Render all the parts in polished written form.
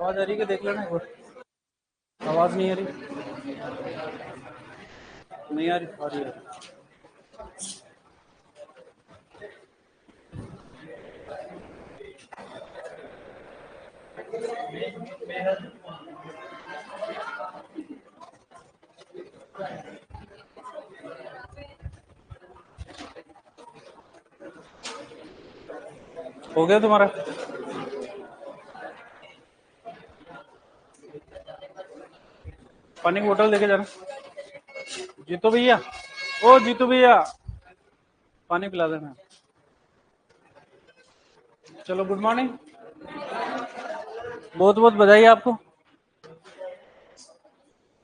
आवाज आ रही है? देख लेना एक बार। आवाज नहीं आ रही? नहीं आ रही? आ रही है। हो गया तुम्हारा? पानी की बोतल लेके जाना। जीतू भैया, ओ जीतू भैया, पानी पिला देना। चलो, गुड मॉर्निंग। बहुत बहुत बधाई आपको।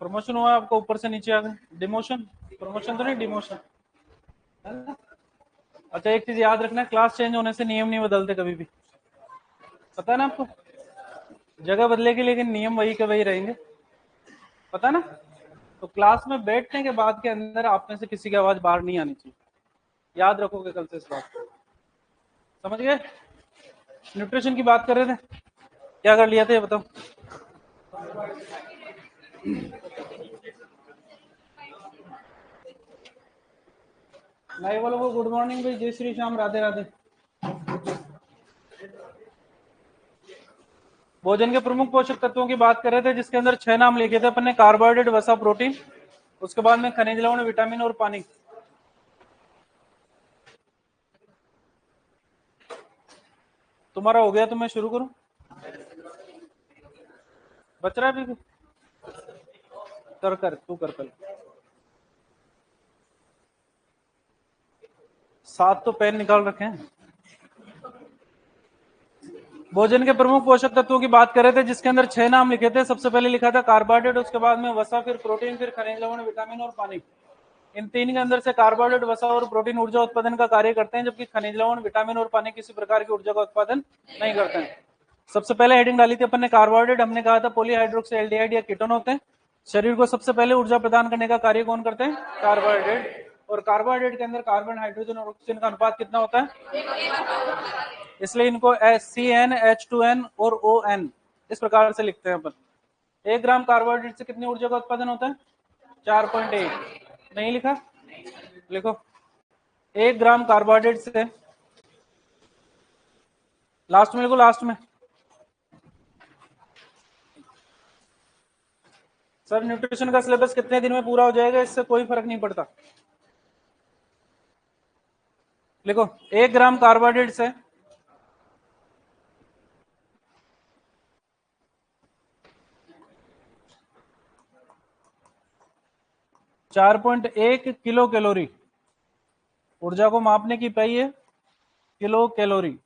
प्रमोशन हुआ आपको, ऊपर से नीचे आ गए। डिमोशन? प्रमोशन तो नहीं, डिमोशन। अच्छा, एक चीज याद रखना, क्लास चेंज होने से नियम नहीं बदलते कभी भी। पता है ना आपको? जगह बदलेगी लेकिन नियम वही के वही रहेंगे। पता है ना? तो क्लास में बैठने के बाद के अंदर आप में से किसी की आवाज बाहर नहीं आनी चाहिए। याद रखोगे कल से इस बात को। समझ गए? न्यूट्रिशन की बात कर रहे थे, क्या कर लिया था ये बताओ। लाइव वालों को गुड मॉर्निंग भाई, जय श्री श्याम, राधे राधे। भोजन के प्रमुख पोषक तत्वों की बात कर रहे थे, जिसके अंदर 6 नाम लिखे थे अपन ने। कार्बोहाइड्रेट, वसा, प्रोटीन, उसके बाद में खनिज लवण, विटामिन और पानी। तुम्हारा हो गया तो मैं शुरू करूं? बच रहा है अभी? कर तू कर पहले। 7 तो पेन निकाल रखे हैं। भोजन के प्रमुख पोषक तत्वों की बात कर रहे थे, जिसके अंदर 6 नाम लिखे थे। सबसे पहले लिखा था कार्बोहाइड्रेट, उसके बाद में वसा, फिर प्रोटीन, फिर खनिज लवण, विटामिन और पानी। इन तीन के अंदर से कार्बोहाइड्रेट, वसा और प्रोटीन ऊर्जा उत्पादन का कार्य करते हैं, जबकि खनिज लवण, विटामिन और पानी किसी प्रकार की ऊर्जा का उत्पादन नहीं करते हैं। सबसे पहले हेडिंग डाली थी अपन ने कार्बोहाइड्रेट। हमने कहा था पॉलीहाइड्रोक्सी एल्डिहाइड या कीटोन होते हैं। शरीर को सबसे पहले ऊर्जा प्रदान करने का कार्य कौन करते हैं? कार्बोहाइड्रेट। और कार्बोहाइड्रेट के अंदर कार्बन, हाइड्रोजन और ऑक्सीजन का अनुपात कितना होता है? इसलिए इनको CnH2n और ON इस प्रकार से लिखते हैं अपन। 1 ग्राम कार्बोहाइड्रेट से कितनी ऊर्जा का उत्पादन होता है? 4.1। नहीं लिखा? लिखो। 1 ग्राम कार्बोहाइड्रेट से, लास्ट में लिखो, लास्ट में। सर न्यूट्रिशन का सिलेबस कितने दिन में पूरा हो जाएगा? इससे कोई फर्क नहीं पड़ता। लिखो, 1 ग्राम कार्बोहाइड्रेट से 4.1 किलो कैलोरी, ऊर्जा को मापने की इकाई है किलो कैलोरी,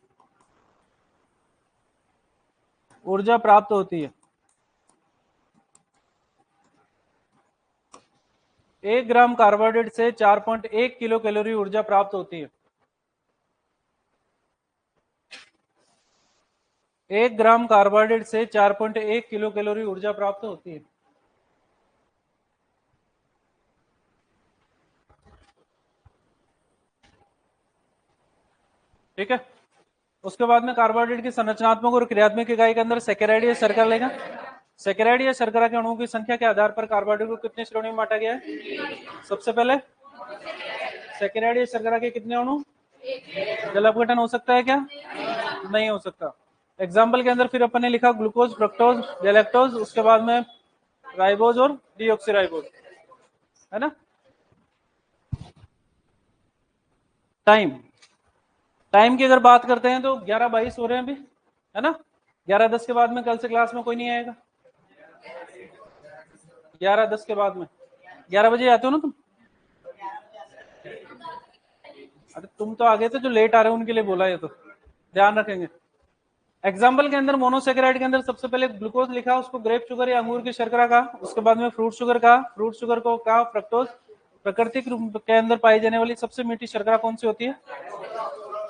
ऊर्जा प्राप्त होती है। 1 ग्राम कार्बोहाइड्रेट से 4.1 किलो कैलोरी ऊर्जा प्राप्त होती है। 1 ग्राम कार्बोहाइड्रेट से 4.1 किलो कैलोरी ऊर्जा प्राप्त होती है। ठीक है। उसके बाद में कार्बोहाइड्रेट की संरचनात्मक और क्रियात्मक इकाई के अंदर सैकेराइड या शर्करा लेगा। सैकेराइड या शर्करा के अणुओं की संख्या के आधार पर कार्बोहाइड्रेट को कितनी श्रेणी में बांटा गया है? सबसे पहले सैकेराइड या शर्करा के कितने अणु? जल अपघटन हो सकता है क्या? नहीं हो सकता। एग्जाम्पल के अंदर फिर अपन ने लिखा ग्लूकोज, फ्रक्टोज, गैलेक्टोज, उसके बाद में राइबोज और डीऑक्सीराइबोज, है ना। टाइम की अगर बात करते हैं तो 11:22 हो रहे हैं अभी, है ना। 11:10 के बाद में कल से क्लास में कोई नहीं आएगा। 11:10 के बाद में 11 बजे आते हो ना तुम? अरे तुम तो आगे थे, जो लेट आ रहे हो उनके लिए बोला ये तो ध्यान रखेंगे। एग्जाम्पल के अंदर मोनोसेकेराइड के अंदर सबसे पहले ग्लूकोज लिखा, उसको ग्रेप शुगर या अंगूर की शर्करा का। उसके बाद में फ्रूट शुगर का, फ्रूट शुगर को कहा फ्रक्टोज। प्राकृतिक रूप के अंदर पाई जाने वाली सबसे मीठी शर्करा कौन सी होती है?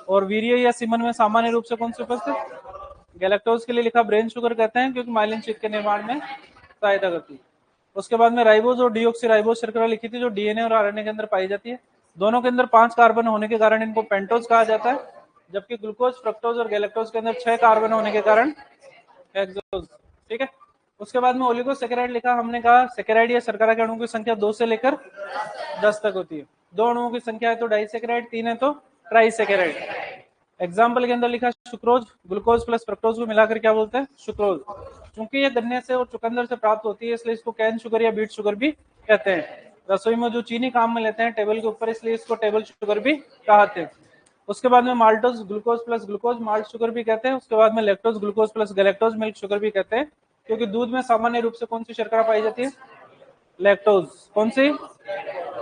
और वीर्य या सीमन में सामान्य रूप से कौन सी उपस्थित? गैलेक्टोज के लिए लिखा ब्रेन शुगर कहते हैं, क्योंकि माइलिन शीट के निर्माण में सहायता करती है। उसके बाद में राइबोज और डीऑक्सी राइबोज शर्करा लिखी थी, जो डीएनए और आरएनए के अंदर पाई जाती है। दोनों के अंदर 5 कार्बन होने के कारण इनको पेंटोज कहा जाता है, जबकि ग्लूकोज, फ्रक्टोज और गैलेक्टोज के अंदर 6 कार्बन होने के कारण हेक्सोज। ठीक है। उसके बाद में ओलिगोसैकेराइड लिखा, हमने कहा सैकेराइड या शर्करा के अणुओं की संख्या 2 से लेकर 10 तक होती है। 2 अणुओं की संख्या है तो डाइसैकेराइड, 3 है तो ट्राइसैकेराइड। एग्जाम्पल के अंदर लिखा सुक्रोज, ग्लूकोज प्लस फ्रक्टोज को मिलाकर क्या बोलते हैं? सुक्रोज। क्योंकि ये गन्ने से और चुकंदर से प्राप्त होती है इसलिए इसको कैन शुगर या बीट शुगर भी कहते हैं। रसोई में जो चीनी काम में लेते हैं टेबल के ऊपर, इसलिए इसको टेबल शुगर भी कहते हैं। उसके बाद में maltose, glucose plus glucose malt sugar भी कहते हैं। उसके बाद में lactose, glucose plus galactose milk sugar भी कहते हैं, क्योंकि दूध में सामान्य रूप से कौन सी शर्करा पाई जाती है? लैक्टोज। कौन सी?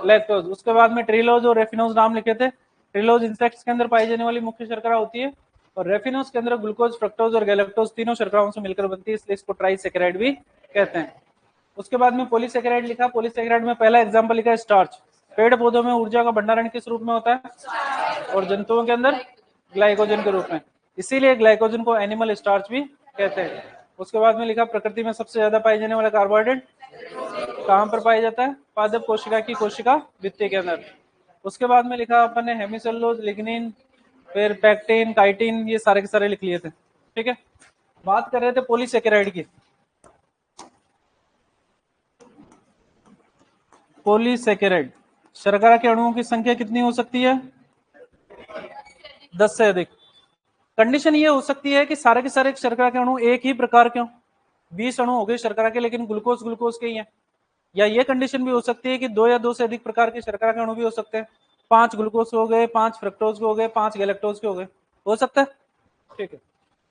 लैक्टोज। उसके बाद में ट्रिलोज और रेफिनोज नाम लिखे थे। ट्रिलोज इंसेक्ट्स के अंदर पाई जाने वाली मुख्य शर्करा होती है और रेफिनोज के अंदर ग्लूकोज, फ्रक्टोज और गैलेक्टोज तीनों शर्कराओं से मिलकर बनती है, इसलिए इसको ट्राइसैकेराइड भी कहते हैं। उसके बाद में पॉलीसैकेराइड लिखा। पॉलीसैकेराइड में पहला एग्जांपल लिखा है स्टार्च। पेड़ पौधों में ऊर्जा का भंडारण किस रूप में होता है? और जंतुओं के अंदर ग्लाइकोजन के रूप में, इसीलिए ग्लाइकोजन को एनिमल स्टार्च भी कहते हैं। उसके बाद में लिखा प्रकृति में सबसे ज्यादा पाई जाने वाला कार्बोहाइड्रेट कहां पर पाया जाता है? पादप कोशिका की कोशिका भित्ति के अंदर। उसके बाद में लिखा अपन ने हेमिसेलुलोज, लिग्निन, फिर पैक्टिन, काइटिन, ये सारे के सारे लिख लिए थे। ठीक है। बात कर रहे थे पॉलीसैकेराइड की। पॉलीसैकेराइड शर्करा के अणुओं की संख्या कितनी हो सकती है? 10 से अधिक। कंडीशन ये हो सकती है कि सारे के सारे शर्करा के अणु एक ही प्रकार के हों। 20 अणु हो गए शर्करा के लेकिन ग्लूकोज ग्लूकोज के ही हैं। या ये कंडीशन भी हो सकती है कि 2 या 2 से अधिक प्रकार के शर्करा के अणु भी हो सकते हैं। 5 ग्लूकोज के हो गए, 5 फ्रक्टोज के हो गए, 5 गैलेक्टोज के हो गए, हो सकता है। ठीक है।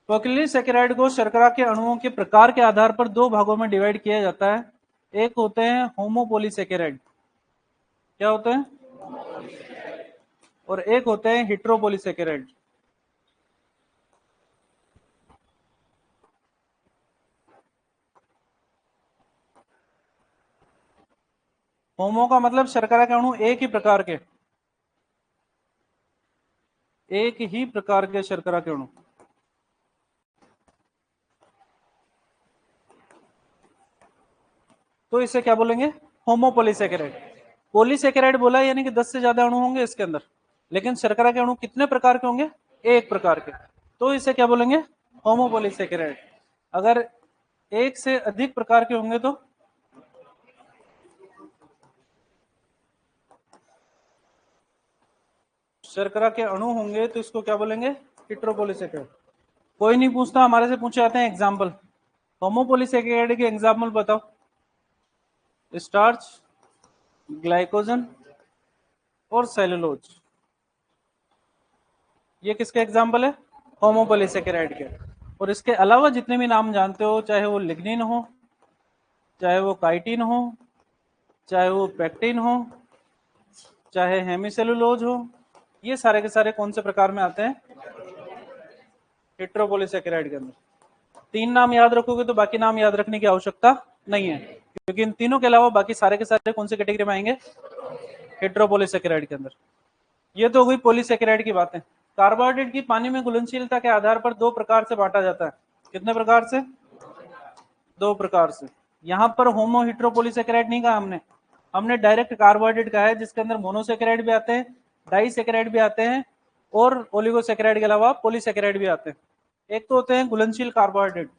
पॉलीसैकेराइड को शर्करा के अणुओं के प्रकार के आधार पर 2 भागों में डिवाइड किया जाता है। एक होते हैं होमोपॉलीसैकेराइड, क्या होते हैं? और एक होते हैं हेटेरोपॉलीसैकेराइड। होमो का मतलब शर्करा के अणु एक ही प्रकार के, एक ही प्रकार के शर्करा के अणु। तो इसे क्या बोलेंगे? होमोपॉलीसैकेराइड। पॉलीसैकेराइड बोला यानी कि 10 से ज्यादा अणु होंगे इसके अंदर, लेकिन शर्करा के अणु कितने प्रकार के होंगे? एक प्रकार के। तो इसे क्या बोलेंगे? होमोपॉलीसैकेराइड। अगर एक से अधिक प्रकार के होंगे तो शर्करा के अणु होंगे तो इसको क्या बोलेंगे? हेटेरोपॉलीसैकेराइड। कोई नहीं पूछता, हमारे से पूछे जाते हैं एग्जाम्पल। होमोपॉलीसैकेराइड के एग्जाम्पल बताओ। स्टार्च, ग्लाइकोजन और सेलुलोज, ये किसके एग्जाम्पल है? होमोपॉलीसैकेराइड के। और इसके अलावा जितने भी नाम जानते हो, चाहे वो लिग्निन हो, चाहे वो काइटिन हो, चाहे वो पैक्टिन हो, चाहे हेमिसेलुलोज हो, ये सारे के सारे कौन से प्रकार में आते हैं? हेटेरोपॉलीसैकेराइड के अंदर। 3 नाम याद रखोगे तो बाकी नाम याद रखने की आवश्यकता नहीं है, क्योंकि इन तीनों के अलावा बाकी सारे के सारे कौन से कैटेगरी में आएंगे? हेटेरोपॉलीसैकेराइड के अंदर। ये तो हो गई पॉलीसैकेराइड की बातें। कार्बोहाइड्रेट की पानी में घुलनशीलता के आधार पर 2 प्रकार से बांटा जाता है। कितने प्रकार से? 2 प्रकार से। यहाँ पर होमो हेटेरोपॉलीसैकेराइड नहीं कहा हमने, हमने डायरेक्ट कार्बोहाइड्रेट कहा है, जिसके अंदर मोनोसैकेराइड भी आते हैं, डाइसैकेराइड भी आते हैं और ओलिगोसैकेराइड के अलावा पॉलीसैकेराइड भी आते हैं। एक तो होते हैं घुलनशील कार्बोहाइड्रेट।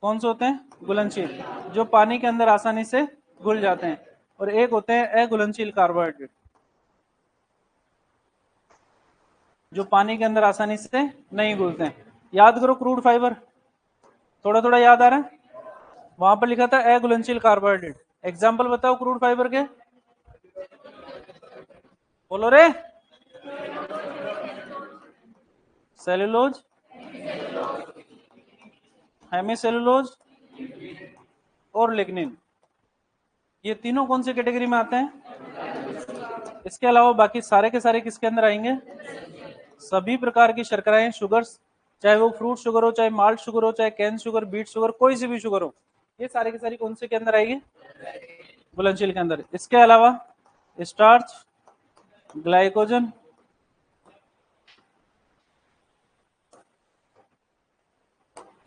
कौन से होते हैं? घुलनशील, जो पानी के अंदर आसानी से घुल जाते हैं। और एक होते हैं अघुलनशील कार्बोहाइड्रेट, जो पानी के अंदर आसानी से नहीं घुलते हैं। याद करो क्रूड फाइबर, थोड़ा थोड़ा याद आ रहा है? वहां पर लिखा था अघुलनशील कार्बोहाइड्रेट। एग्जाम्पल बताओ क्रूड फाइबर के, बोलो रे। सेलुलोज, हेमिसेलुलोज और लिग्निन, ये तीनों कौन सी कैटेगरी में आते हैं? इसके अलावा बाकी सारे के सारे किसके अंदर आएंगे? सभी प्रकार की शर्कराएं, शुगर्स, चाहे वो फ्रूट शुगर हो, चाहे माल्ट शुगर हो, चाहे कैन शुगर, बीट शुगर, कोई सी भी शुगर हो, ये सारी की सारी कौन से के अंदर आएगी? घुलनशील के अंदर। इसके अलावा स्टार्च, ग्लाइकोजन,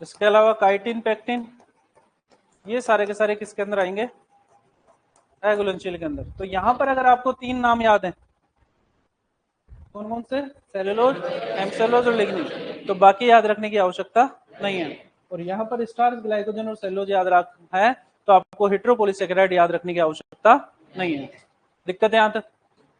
इसके अलावा काइटिन, पैक्टिन, ये सारे के सारे किसके अंदर आएंगे? अघुलनशील के अंदर। तो यहां पर अगर आपको 3 नाम याद हैं, कौन कौन से? सेलुलोज, हेमिसेलुलोज और लिग्निन, तो बाकी याद रखने की आवश्यकता नहीं है। और यहाँ पर स्टार्च, ग्लाइकोजन और सेलुलोज याद रखना है तो आपको हेटेरोपॉलीसेकेराइड याद रखने की आवश्यकता नहीं है। दिक्कत यहाँ तक?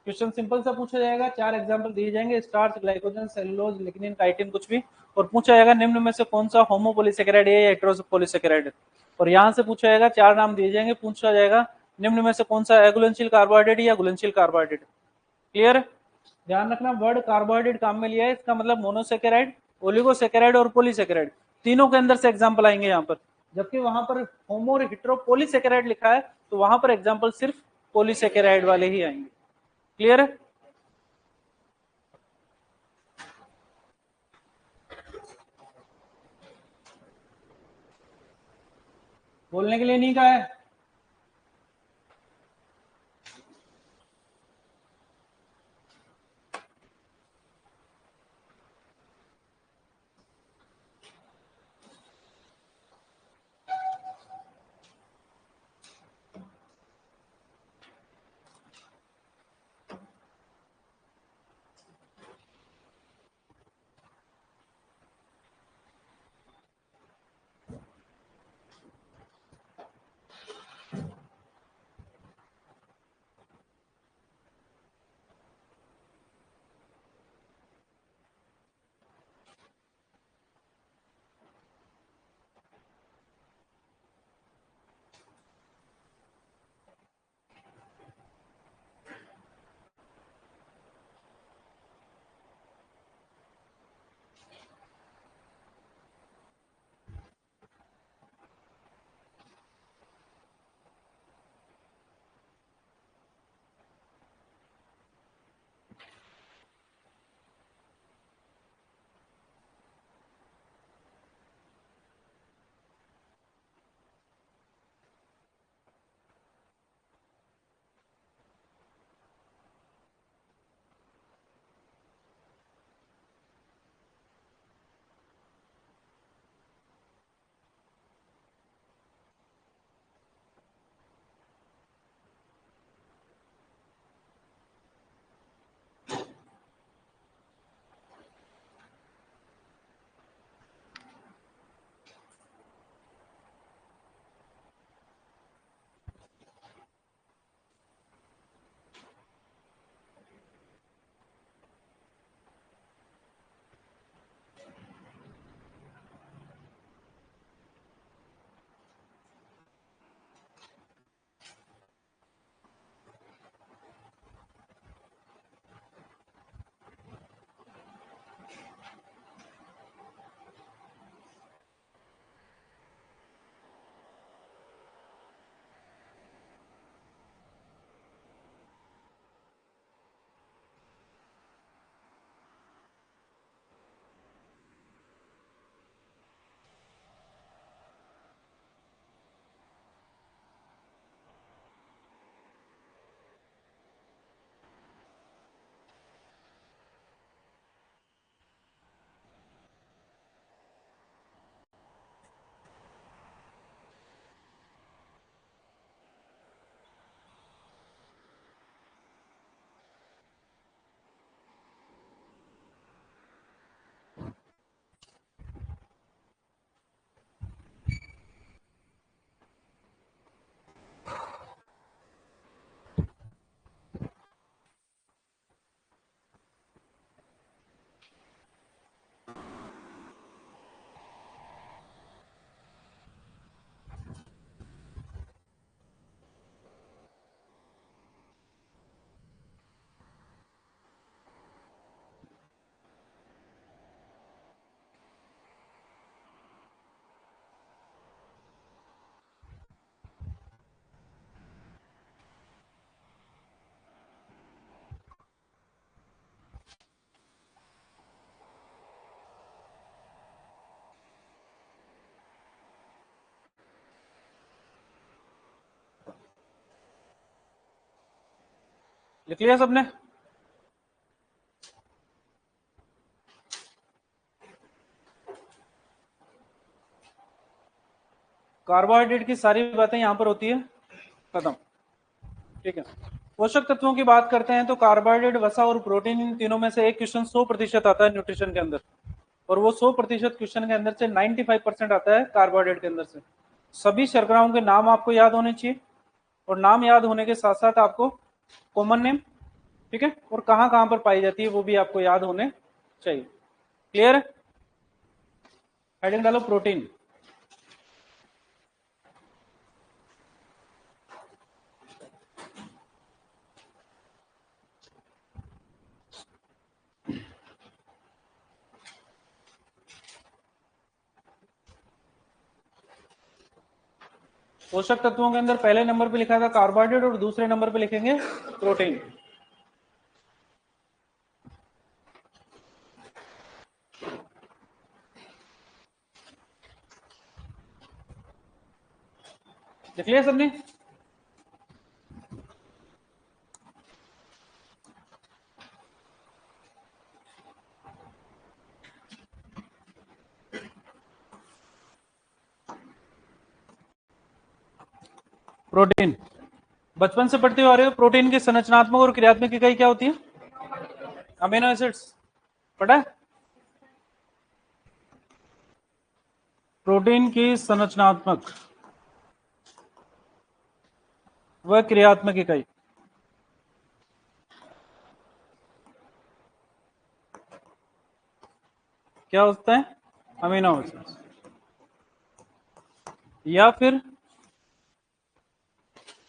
क्वेश्चन सिंपल सा पूछा जाएगा, 4 एग्जांपल दिए जाएंगे, starch, glycogen, cellulose, lignin, chitin कुछ भी, और पूछा जाएगा निम्न में से कौन सा होमोपॉलीसेकेराइड है या हेटेरोपॉलीसेकेराइड है। और यहाँ से पूछा जाएगा, 4 नाम दिए जाएंगे, पूछा जाएगा निम्न में से कौन सा अघुलनशील कार्बोहाइड्रेट या घुलनशील कार्बोहाइड्रेट। क्लियर? ध्यान रखना, वर्ड कार्बोहाइड्रेट काम में लिया है, इसका मतलब मोनोसेकेराइड, ओलिगोसेकेराइड और पॉलीसेकेराइड तीनों के अंदर से एग्जांपल आएंगे यहाँ पर। जबकि वहां पर होमो और हेटेरोपॉलीसेकेराइड लिखा है तो वहां पर एग्जांपल सिर्फ पॉलीसेकेराइड वाले ही आएंगे। क्लियर है? बोलने के लिए नहीं कहा है? लिख लिया सबने? कार्बोहाइड्रेट की सारी बातें यहाँ पर होती है, खत्म। ठीक है, पोषक तत्वों की बात करते हैं तो कार्बोहाइड्रेट, वसा और प्रोटीन, इन तीनों में से एक क्वेश्चन 100% आता है न्यूट्रिशन के अंदर। और वो 100% क्वेश्चन के अंदर से 95% आता है कार्बोहाइड्रेट के अंदर से। सभी शर्कराओं के नाम आपको याद होने चाहिए, और नाम याद होने के साथ साथ आपको कॉमन नेम, ठीक है, और कहां कहां पर पाई जाती है वो भी आपको याद होने चाहिए। क्लियर है? हेडिंग डालो प्रोटीन। पोषक तत्वों के अंदर पहले नंबर पे लिखा था कार्बोहाइड्रेट और दूसरे नंबर पे लिखेंगे प्रोटीन। देख लिया सबने? प्रोटीन बचपन से पढ़ते हुए आ रहे हो। प्रोटीन की संरचनात्मक और क्रियात्मक इकाई क्या होती है? Amino acids. पढ़ा है? प्रोटीन की संरचनात्मक व क्रियात्मक इकाई क्या होता है? अमीनो एसिड्स, या फिर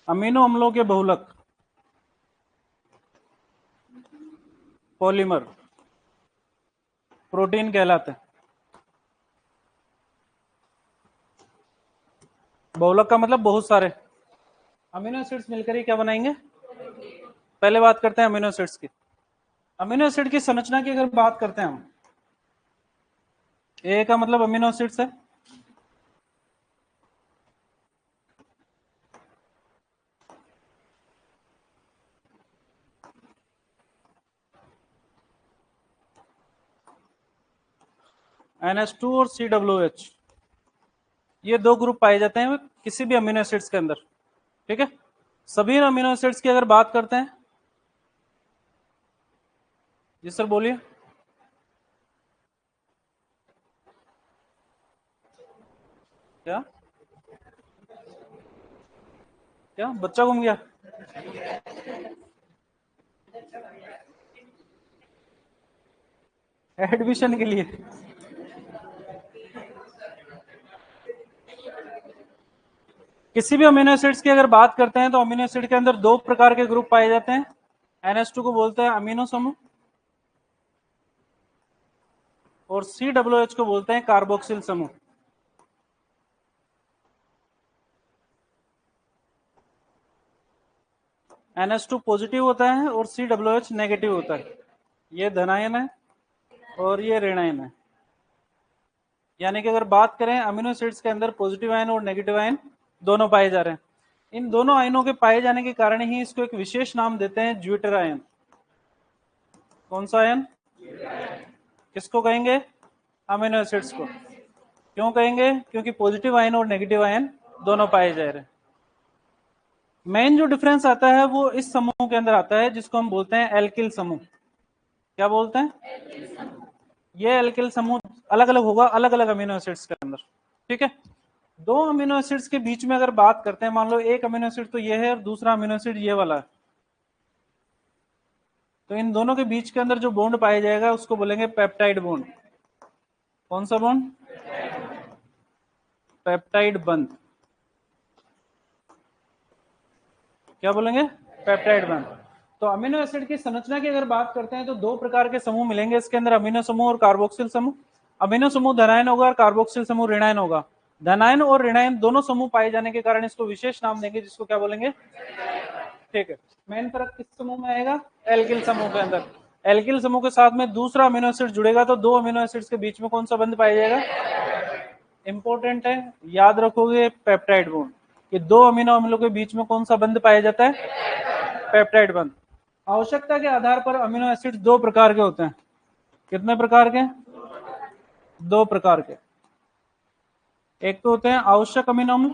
अमीनो अम्लों के बहुलक, पॉलीमर, प्रोटीन कहलाते हैं। बहुलक का मतलब बहुत सारे अमीनो एसिड्स मिलकर ही क्या बनाएंगे? पहले बात करते हैं अमीनो एसिड्स की। अमीनो एसिड की संरचना की अगर बात करते हैं हम, ए का मतलब अमीनो एसिड्स है, NH2 और COOH, ये दो ग्रुप पाए जाते हैं किसी भी अमीनो एसिड्स के अंदर, ठीक है। सभी अमीनो एसिड्स की अगर बात करते हैं, जी सर बोलिए। क्या क्या बच्चा घूम गया? एडमिशन के लिए? किसी भी अमीनो एसिड्स की अगर बात करते हैं तो अमीनो एसिड के अंदर दो प्रकार के ग्रुप पाए जाते हैं। NH2 को बोलते हैं अमीनो समूह, और COOH को बोलते हैं कार्बोक्सिल समूह। NH2 पॉजिटिव होता है और COOH नेगेटिव होता है। ये धनायन है और ये ऋणायन है। यानी कि अगर बात करें अमीनो एसिड्स के अंदर पॉजिटिव आयन और नेगेटिव आयन दोनों पाए जा रहे हैं। इन दोनों आयनों के पाए जाने के कारण ही इसको एक विशेष नाम देते हैं ज्विटर आयन। कौन सा आयन? किसको कहेंगे? अमीनो एसिड्स को। क्यों कहेंगे? क्योंकि पॉजिटिव आयन और नेगेटिव आयन दोनों पाए जा रहे हैं। मेन जो डिफरेंस आता है वो इस समूह के अंदर आता है जिसको हम बोलते हैं एल्किल समूह। क्या बोलते हैं? ये एल्किल समूह अलग अलग होगा अलग अलग अमीनो एसिड्स के अंदर, ठीक है। दो अमीनो एसिड्स के बीच में अगर बात करते हैं, मान लो एक अमीनो एसिड तो ये है और दूसरा अमीनो एसिड ये वाला है, तो इन दोनों के बीच के अंदर जो बॉन्ड पाया जाएगा उसको बोलेंगे पेप्टाइड बॉन्ड। कौन सा बॉन्ड? पेप्टाइड बंध। क्या बोलेंगे? पेप्टाइड बंध। तो अमीनो एसिड की संरचना की अगर बात करते हैं तो दो प्रकार के समूह मिलेंगे इसके अंदर, अमीनो समूह और कार्बोक्सिल समूह। अमीनो समूह धनायन होगा और कार्बोक्सिल समूह ऋणायन होगा। धनायन और ऋणायन दोनों समूह पाए जाने के कारण इसको विशेष नाम देंगे जिसको क्या बोलेंगे? ठीक है। मेन फर्क किस समूह में आएगा? एल्किल समूह के अंदर। एल्किल समूह के साथ में दूसरा अमीनो एसिड जुड़ेगा तो दो अमीनो एसिड्स के बीच में कौन सा बंध पाया जाएगा? इंपॉर्टेंट है, याद रखोगे पेप्टाइड बॉन्ड कि दो अमीनो अम्लों के बीच में कौन सा बंध पाया जाता है? पेप्टाइड बंध। आवश्यकता के आधार पर अमीनो एसिड दो प्रकार के होते हैं। कितने प्रकार के? दो प्रकार के। एक तो होते हैं आवश्यक अमीनो अम्ल,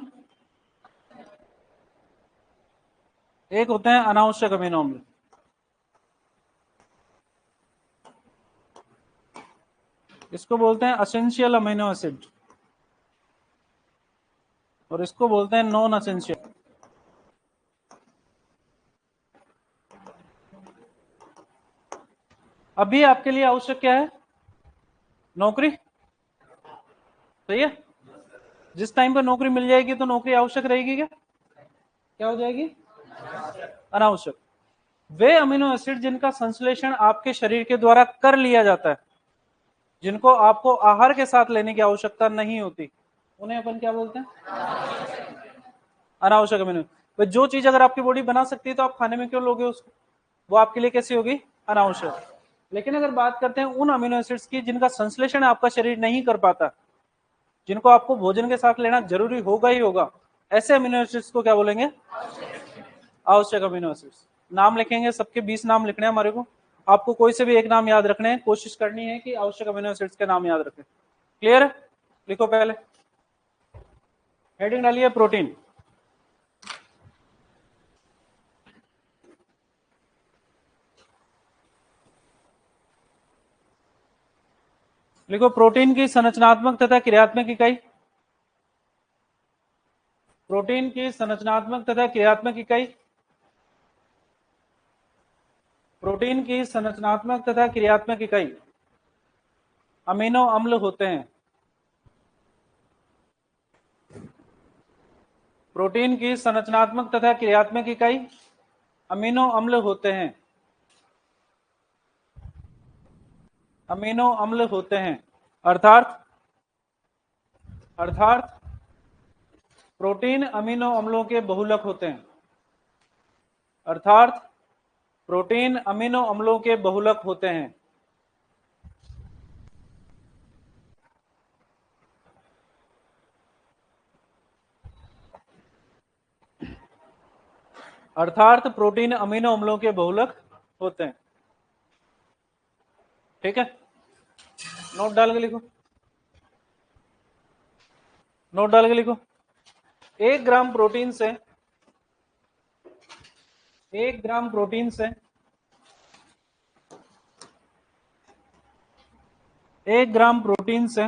एक होते हैं अनावश्यक अमीनो अम्ल। इसको बोलते हैं असेंशियल अमीनो एसिड और इसको बोलते हैं नॉन असेंशियल। अभी आपके लिए आवश्यक क्या है? नौकरी। सही है। जिस टाइम पर नौकरी मिल जाएगी तो नौकरी आवश्यक रहेगी क्या? क्या हो जाएगी? अनावश्यक। वे अमीनो एसिड जिनका संश्लेषण आपके शरीर के द्वारा कर लिया जाता है, जिनको आपको आहार के साथ लेने की आवश्यकता नहीं होती, उन्हें अपन क्या बोलते हैं? अनावश्यक अमीनो। तो जो चीज अगर आपकी बॉडी बना सकती है तो आप खाने में क्यों लोगे उसको? वो आपके लिए कैसी होगी? अनावश्यक। लेकिन अगर बात करते हैं उन अमीनो एसिड्स की जिनका संश्लेषण आपका शरीर नहीं कर पाता, जिनको आपको भोजन के साथ लेना जरूरी होगा ही होगा, ऐसे अमीनो एसिड्स को क्या बोलेंगे? आवश्यक अमीनो एसिड्स। नाम लिखेंगे, सबके 20 नाम लिखने हैं हमारे को। आपको कोई से भी एक नाम याद रखने हैं, कोशिश करनी है कि आवश्यक अमीनो एसिड्स के नाम याद रखें। क्लियर है? लिखो पहले। हेडिंग डालिए प्रोटीन। लिखो प्रोटीन की संरचनात्मक तथा क्रियात्मक इकाई। प्रोटीन की संरचनात्मक तथा क्रियात्मक इकाई। प्रोटीन की संरचनात्मक तथा क्रियात्मक इकाई अमीनो अम्ल होते हैं। प्रोटीन की संरचनात्मक तथा क्रियात्मक इकाई अमीनो अम्ल होते हैं। अमीनो अम्ल होते हैं। अर्थात अर्थात प्रोटीन अमीनो अम्लों के बहुलक होते हैं। अर्थात प्रोटीन अमीनो अम्लों के बहुलक होते हैं। अर्थात प्रोटीन अमीनो अम्लों के बहुलक होते हैं। ठीक है, नोट डाल के लिखो। नोट डाल के लिखो। 1 ग्राम प्रोटीन से 1 ग्राम प्रोटीन से 1 ग्राम प्रोटीन से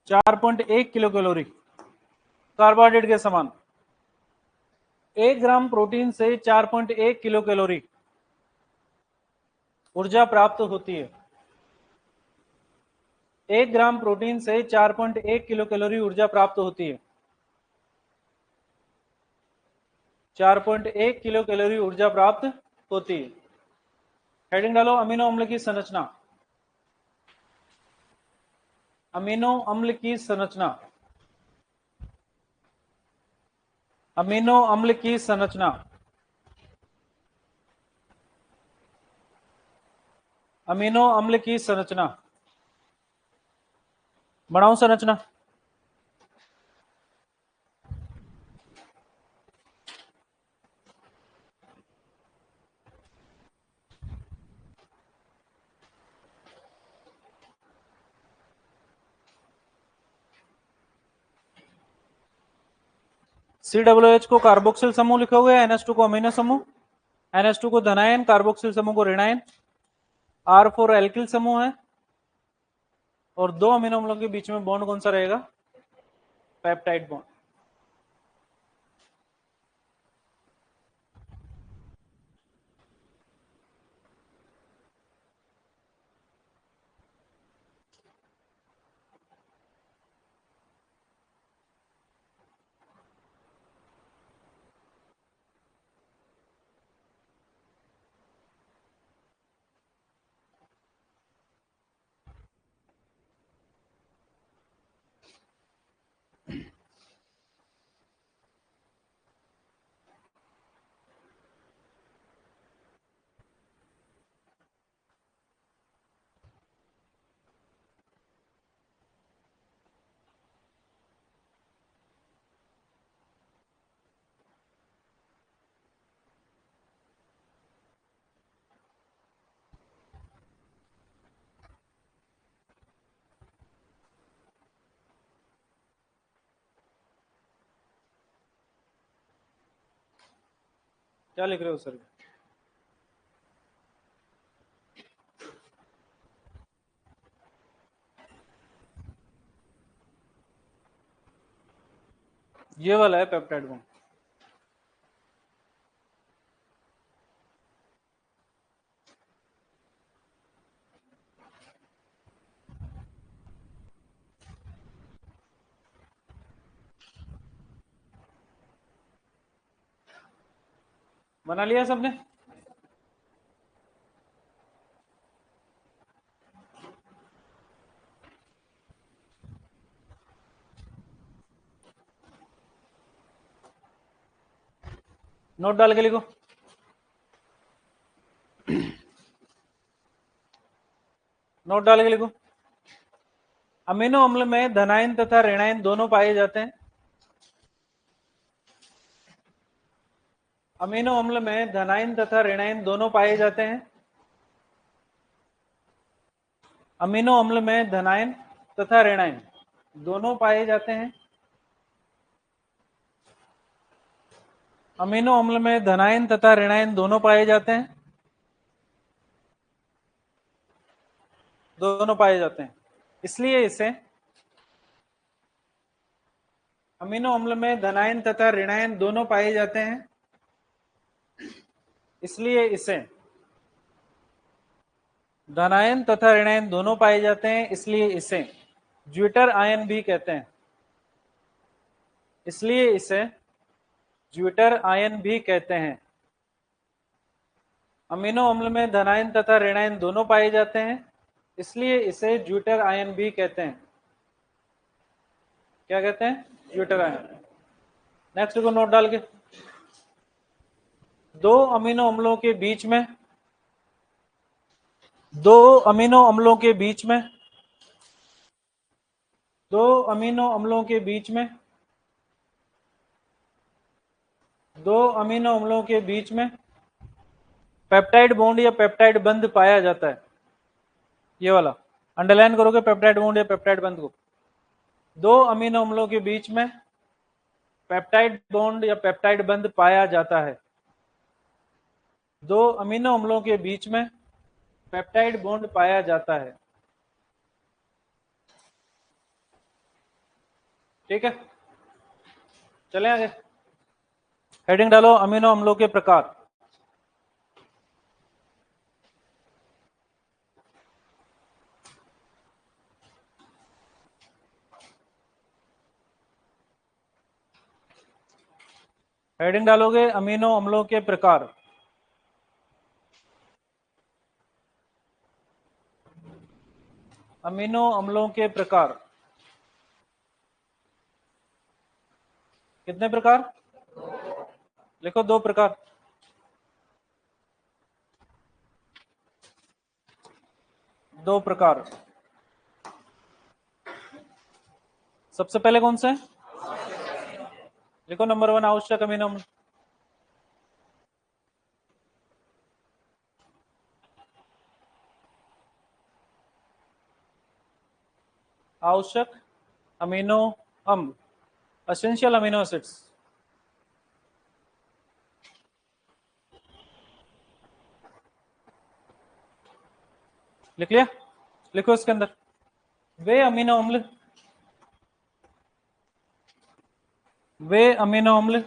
4.1 किलो कैलोरी कार्बोहाइड्रेट के समान। 1 ग्राम प्रोटीन से 4.1 किलो कैलोरी ऊर्जा प्राप्त होती है। 1 ग्राम प्रोटीन से 4.1 किलो कैलोरी ऊर्जा प्राप्त होती है। 4.1 किलो कैलोरी ऊर्जा प्राप्त होती है। हेडिंग डालो अमीनो अम्ल की संरचना। अमीनो अम्ल की संरचना। अमीनो अम्ल की संरचना। अमीनो अम्ल की संरचना। बढ़ाऊं संरचना? COOH को कार्बोक्सिल समूह लिखोगे, NH2 को अमीनो समूह, NH2 को धनायन, कार्बोक्सिल समूह को ऋणायन, R4 एल्किल समूह है, और 2 अमीनो अम्लों के बीच में बॉन्ड कौन सा रहेगा? Peptide bond. क्या लिख रहे हो सर? ये वाला है पेप्टाइड बॉन्ड। बना लिया सबने? नोट डाल के लिखो। नोट डाल के लिखो। अमीनो अम्ल में धनायन तथा ऋणायन दोनों पाए जाते हैं। अमीनो अम्ल में धनायन तथा ऋणायन दोनों पाए जाते हैं। अमीनो अम्ल में धनायन तथा ऋणायन दोनों पाए जाते हैं। अमीनो अम्ल में धनायन तथा ऋणायन दोनों पाए जाते हैं। दोनों पाए जाते हैं, इसलिए इसे अमीनो अम्ल में धनायन तथा ऋणायन दोनों पाए जाते हैं, इसलिए इसे धनायन तथा ऋणायन दोनों पाए जाते हैं, इसलिए इसे ज्विटर आयन भी कहते हैं। इसलिए इसे ज्विटर आयन भी कहते हैं। अमीनो अम्ल में धनायन तथा ऋणायन दोनों पाए जाते हैं, इसलिए इसे ज्विटर आयन भी कहते हैं। क्या कहते हैं? Zwitter ion. नेक्स्ट को नोट डाल के। दो अमीनो अम्लों के बीच में दो अमीनो अम्लों के बीच में दो अमीनो अम्लों के बीच में दो अमीनो अम्लों के बीच में पेप्टाइड बॉन्ड या पेप्टाइड बंध पाया जाता है। ये वाला अंडरलाइन करोगे, पेप्टाइड बॉन्ड या पेप्टाइड बंध को। दो अमीनो अम्लों के बीच में पेप्टाइड बॉन्ड या पेप्टाइड बंध पाया जाता है। दो अमीनो अम्लों के बीच में पेप्टाइड बॉन्ड पाया जाता है। ठीक है, चलें आगे। हेडिंग डालो, अमीनो अम्लों के प्रकार। हेडिंग डालोगे, अमीनो अम्लों के प्रकार। अमीनो अम्लों के प्रकार कितने प्रकार? लिखो, दो प्रकार। दो प्रकार। सबसे पहले कौन से? लिखो, नंबर 1 आवश्यक अमीनो अम्ल। आवश्यक अमीनो अम्ल, एसेंशियल अमीनो एसिड्स। लिख लिया? लिखो इसके अंदर, वे अमीनो अम्ल वे अमीनो अम्ल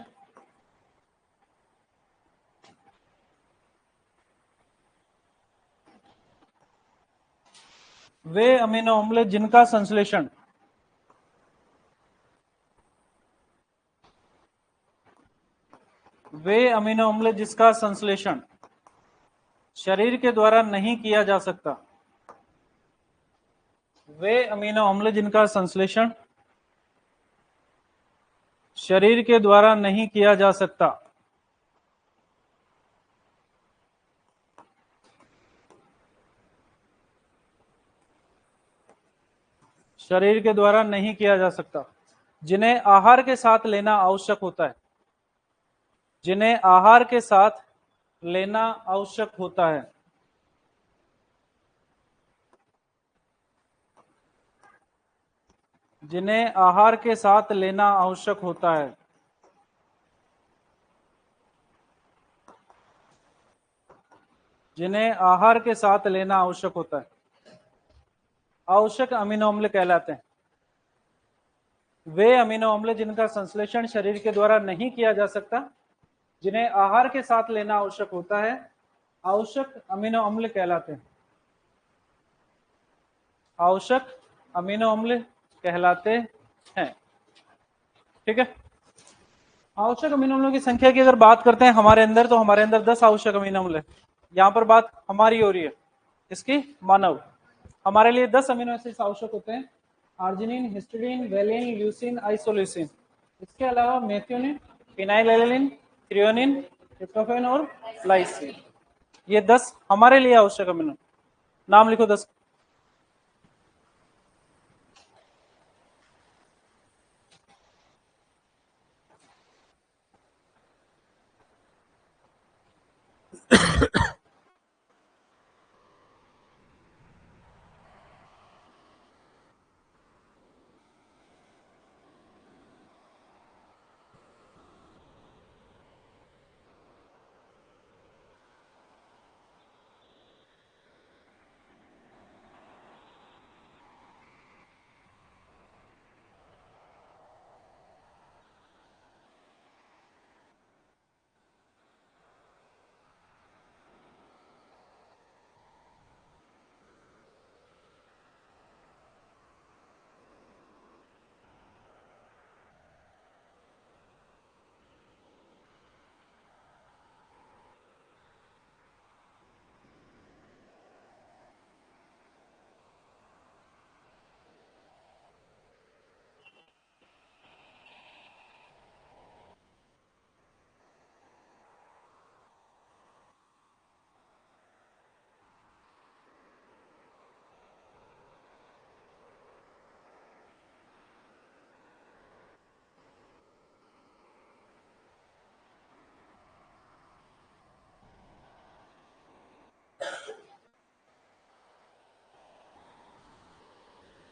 वे अमीनो अम्ल जिनका संश्लेषण वे अमीनो अम्ल जिसका संश्लेषण शरीर के द्वारा नहीं किया जा सकता। वे अमीनो अम्ल जिनका संश्लेषण शरीर के द्वारा नहीं किया जा सकता। शरीर के द्वारा नहीं किया जा सकता, जिन्हें आहार के साथ लेना आवश्यक होता है। जिन्हें आहार के साथ लेना आवश्यक होता है। जिन्हें आहार के साथ लेना आवश्यक होता है। जिन्हें आहार के साथ लेना आवश्यक होता है, आवश्यक अमीनो अम्ल कहलाते हैं। वे अमीनो अम्ल जिनका संश्लेषण शरीर के द्वारा नहीं किया जा सकता, जिन्हें आहार के साथ लेना आवश्यक होता है, आवश्यक अमीनो अम्ल कहलाते हैं। आवश्यक अमीनो अम्ल कहलाते हैं। ठीक है। आवश्यक अमीनो अम्लों की संख्या की अगर बात करते हैं हमारे अंदर, तो हमारे अंदर 10 आवश्यक अमीनो अम्ल है। यहां पर बात हमारी हो रही है इसकी, मानव। हमारे लिए 10 अमीनो एसिड्स आवश्यक होते हैं, arginine, histidine, valine, leucine, isoleucine. इसके अलावा मेथियोनिन, फिनाइलएलानिन, थ्रियोनिन, ट्रिप्टोफैन और लाइसिन। ये 10 हमारे लिए आवश्यक अमीनो। नाम लिखो 10।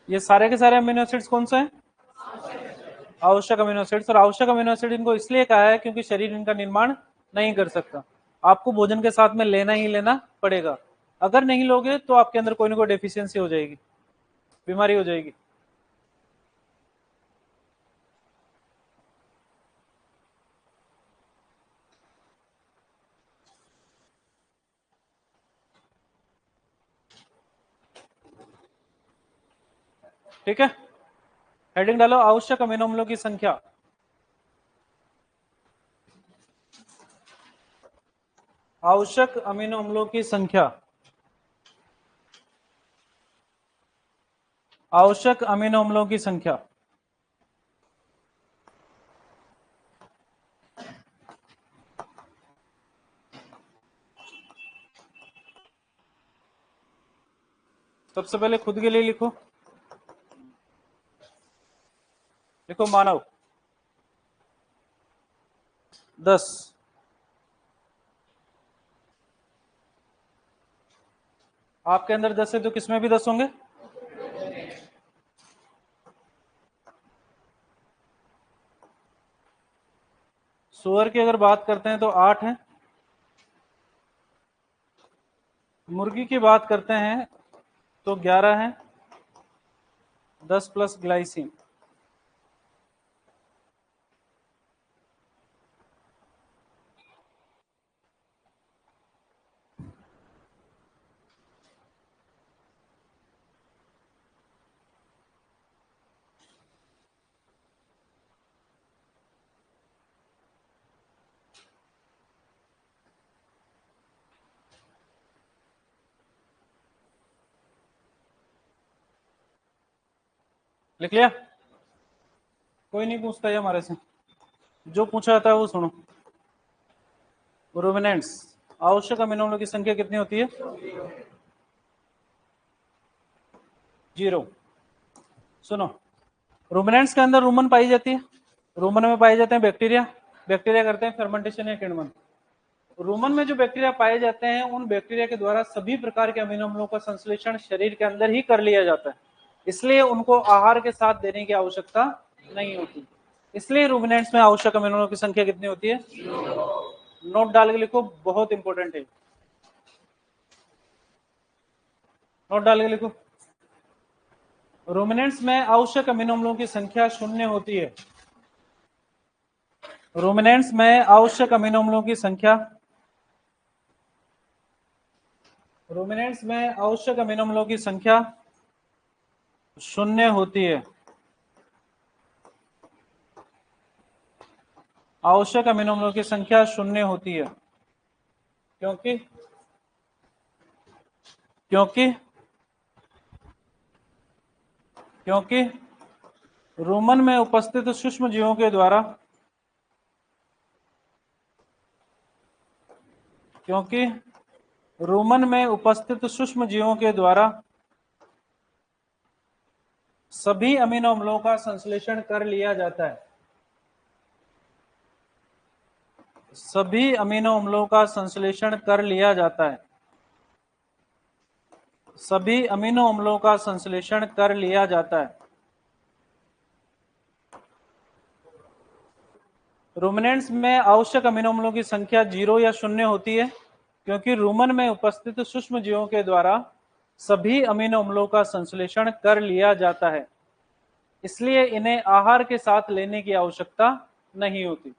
ये सारे के सारे अमीनो एसिड्स कौन से हैं? आवश्यक अमीनो एसिड्स। और आवश्यक अमीनो एसिड इनको इसलिए कहा है क्योंकि शरीर इनका निर्माण नहीं कर सकता। आपको भोजन के साथ में लेना ही लेना पड़ेगा। अगर नहीं लोगे तो आपके अंदर कोई ना कोई डेफिशिएंसी हो जाएगी, बीमारी हो जाएगी। ठीक है, हेडिंग डालो आवश्यक अमीनो अम्लों की संख्या। आवश्यक अमीनो अम्लों की संख्या। आवश्यक अमीनो अम्लों की संख्या। सबसे पहले खुद के लिए लिखो, लिखो मानव 10। आपके अंदर 10 है तो किसमें भी 10 होंगे? सुअर की अगर बात करते हैं तो 8 है। मुर्गी की बात करते हैं तो 11 है, 10 प्लस ग्लाइसिन। लिख लिया? कोई नहीं पूछता है हमारे से, जो पूछा जाता है वो सुनो। रूमिनेंट्स आवश्यक अमीनो अम्लों की संख्या कितनी होती है? 0। सुनो, रूमिनेंट्स के अंदर रूमन पाई जाती है। रूमन में पाए जाते हैं बैक्टीरिया। बैक्टीरिया करते हैं फर्मेंटेशन या किण्वन। रूमन में जो बैक्टीरिया पाए जाते हैं उन बैक्टीरिया के द्वारा सभी प्रकार के अमीनो अम्लों का संश्लेषण शरीर के अंदर ही कर लिया जाता है, इसलिए उनको आहार के साथ देने की आवश्यकता नहीं होती। इसलिए रूमिनेंट्स में आवश्यक अमीनो अम्लों की संख्या कितनी होती है? नोट डाल के लिखो, बहुत इंपॉर्टेंट है। नोट डाल के लिखो। रूमिनेंट्स में आवश्यक अमीनो अम्लों की संख्या 0 होती है। रूमिनेंट्स में आवश्यक अमीनो अम्लों की संख्या, रूमिनेंट्स में आवश्यक अमीनो अम्लों की संख्या 0 होती है। आवश्यक अमीनो अम्लों की संख्या 0 होती है क्योंकि क्योंकि क्योंकि रूमन में उपस्थित सूक्ष्म जीवों के द्वारा क्योंकि रूमन में उपस्थित सूक्ष्म जीवों के द्वारा सभी अमीनो अम्लों का संश्लेषण कर लिया जाता है। सभी अमीनो अम्लों का संश्लेषण कर लिया जाता है। सभी अमीनो अम्लों का संश्लेषण कर लिया जाता है। रूमिनेंट्स में आवश्यक अमीनो अम्लों की संख्या 0 या 0 होती है क्योंकि रूमन में उपस्थित सूक्ष्म जीवों के द्वारा सभी अमीनो अम्लों का संश्लेषण कर लिया जाता है, इसलिए इन्हें आहार के साथ लेने की आवश्यकता नहीं होती।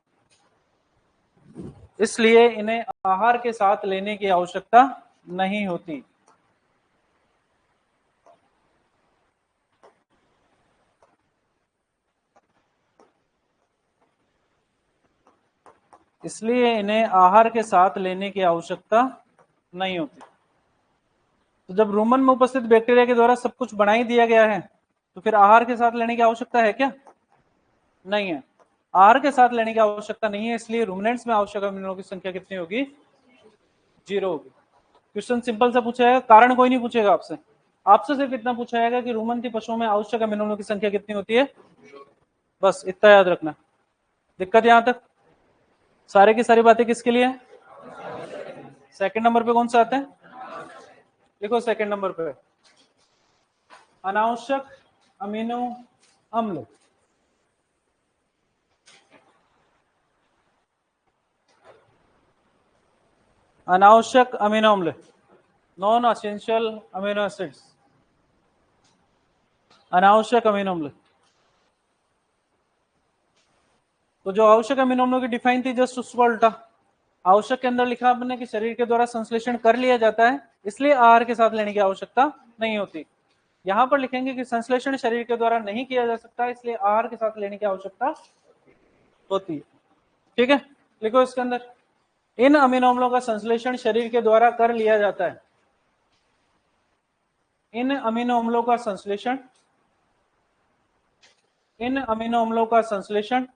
इसलिए इन्हें आहार के साथ लेने की आवश्यकता नहीं होती। इसलिए इन्हें आहार के साथ लेने की आवश्यकता नहीं होती। तो जब रूमन में उपस्थित बैक्टीरिया के द्वारा सब कुछ बना ही दिया गया है तो फिर आहार के साथ लेने की आवश्यकता है क्या? नहीं है। आहार के साथ लेने की आवश्यकता नहीं है, इसलिए रूमिनेंट्स में आवश्यक अमीनो की संख्या कितनी होगी? 0 होगी। क्वेश्चन सिंपल सा पूछा जाएगा, कारण कोई नहीं पूछेगा आपसे। आपसे सिर्फ इतना पूछा जाएगा कि रूमन पशुओं में आवश्यक अमीनो की संख्या कितनी होती है, बस इतना याद रखना। दिक्कत यहां तक? सारे की सारी बातें किसके लिए? सेकंड नंबर पे कौन सा आता है? देखो सेकंड नंबर पे अनावश्यक अमीनो अम्ल। अनावश्यक अमीनो अम्ल, नॉन एसेंशियल अमीनो एसिड्स। अनावश्यक अमीनो अम्ल, तो जो आवश्यक अमीनो अम्लों की डिफाइन थी जस्ट उसको उल्टा। आवश्यक के अंदर लिखा आपने कि शरीर के द्वारा संश्लेषण कर लिया जाता है, इसलिए आहार के साथ लेने की आवश्यकता नहीं होती। यहां पर लिखेंगे कि संश्लेषण शरीर के द्वारा नहीं किया जा सकता, इसलिए आहार के साथ लेने की आवश्यकता होती है। ठीक है, लिखो इसके अंदर इन अमीनो अम्लों का संश्लेषण शरीर के द्वारा कर लिया जाता है। इन अमीनो अम्लों का संश्लेषण, इन अमीनो अम्लों का संश्लेषण,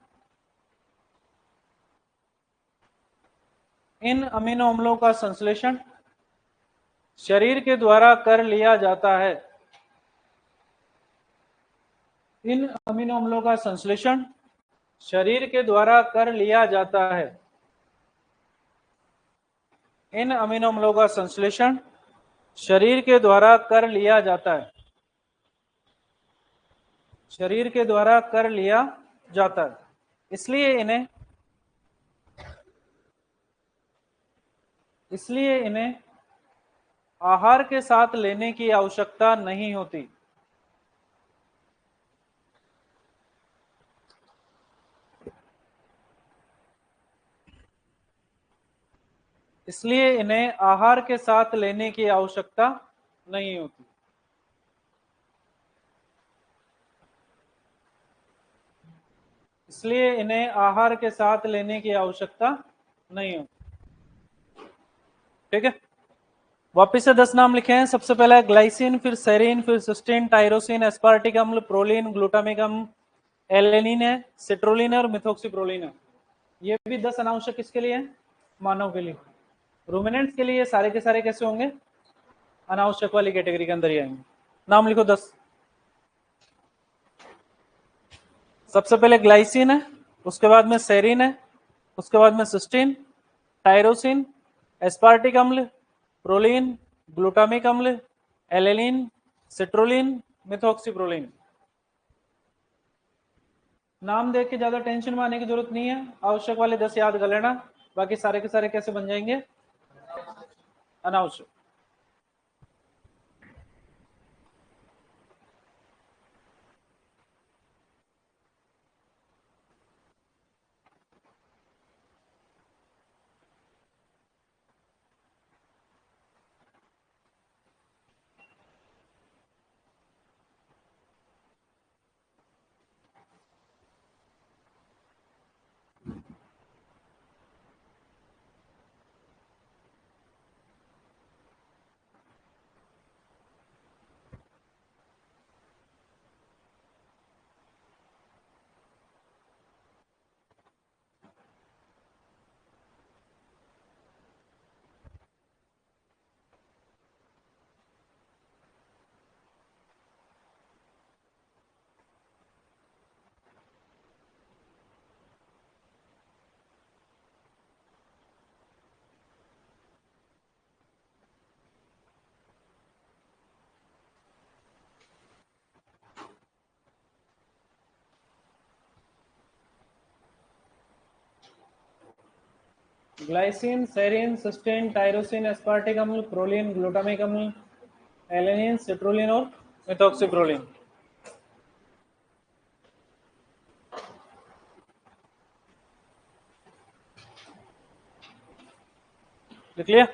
इन अमीनो अम्लों का संश्लेषण शरीर के द्वारा कर लिया जाता है। इन अमीनो अम्लों का संश्लेषण शरीर के द्वारा कर लिया जाता है। इन अमीनो अम्लों का संश्लेषण शरीर के द्वारा कर लिया जाता है। शरीर के द्वारा कर लिया जाता है, इसलिए इन्हें आहार के साथ लेने की आवश्यकता नहीं होती। इसलिए इन्हें आहार के साथ लेने की आवश्यकता नहीं होती। इसलिए इन्हें आहार के साथ लेने की आवश्यकता नहीं होती। ठीक है, वापिस से 10 नाम लिखे हैं। सबसे पहला है ग्लाइसिन, फिर सेरीन, फिर सिस्टीन, टायरोसिन, एस्पार्टिक अम्ल, प्रोलीन, ग्लूटामिक अम्ल, एलेनिन है, सिट्रोलिन है और मिथोक्सीप्रोलिन है। ये भी 10 अनावश्यक किसके लिए है? मानव के लिए। रूमिनेंट्स के लिए सारे के सारे कैसे होंगे? अनावश्यक वाली कैटेगरी के अंदर ही आएंगे। नाम लिखो 10। सबसे पहले ग्लाइसिन है, उसके बाद में सेरीन है, उसके बाद में सिस्टीन, टायरोसिन, एस्पार्टिक अम्ल, प्रोलीन, ग्लूटामिक अम्ल, एलेनिन, सिट्रोलिन, मिथोक्सीप्रोलिन। नाम देख के ज्यादा टेंशन में आने की जरूरत नहीं है, आवश्यक वाले 10 याद कर लेना, बाकी सारे के सारे कैसे बन जाएंगे? अनावश्यक। Glycine, serine, cysteine, tyrosine, aspartic अम्ल, प्रोलीन, ग्लूटामिक अम्ल, एलेनिन, सिट्रोलिन और मेथॉक्सीप्रोलिन। लिख लिया?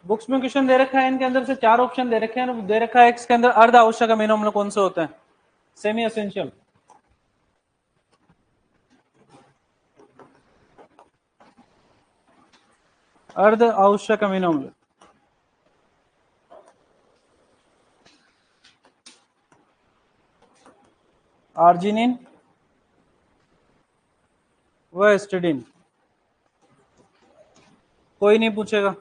बुक्स में क्वेश्चन दे रखा है, इनके अंदर से 4 ऑप्शन दे रखे हैं, दे रखा है इसके अंदर अर्ध आवश्यक अमीनो अम्ल कौन से होते हैं, सेमी एसेंशियल। अर्ध आवश्यक अमीनो अम्ल, आर्जिनिन व एस्टिडीन। कोई नहीं पूछेगा,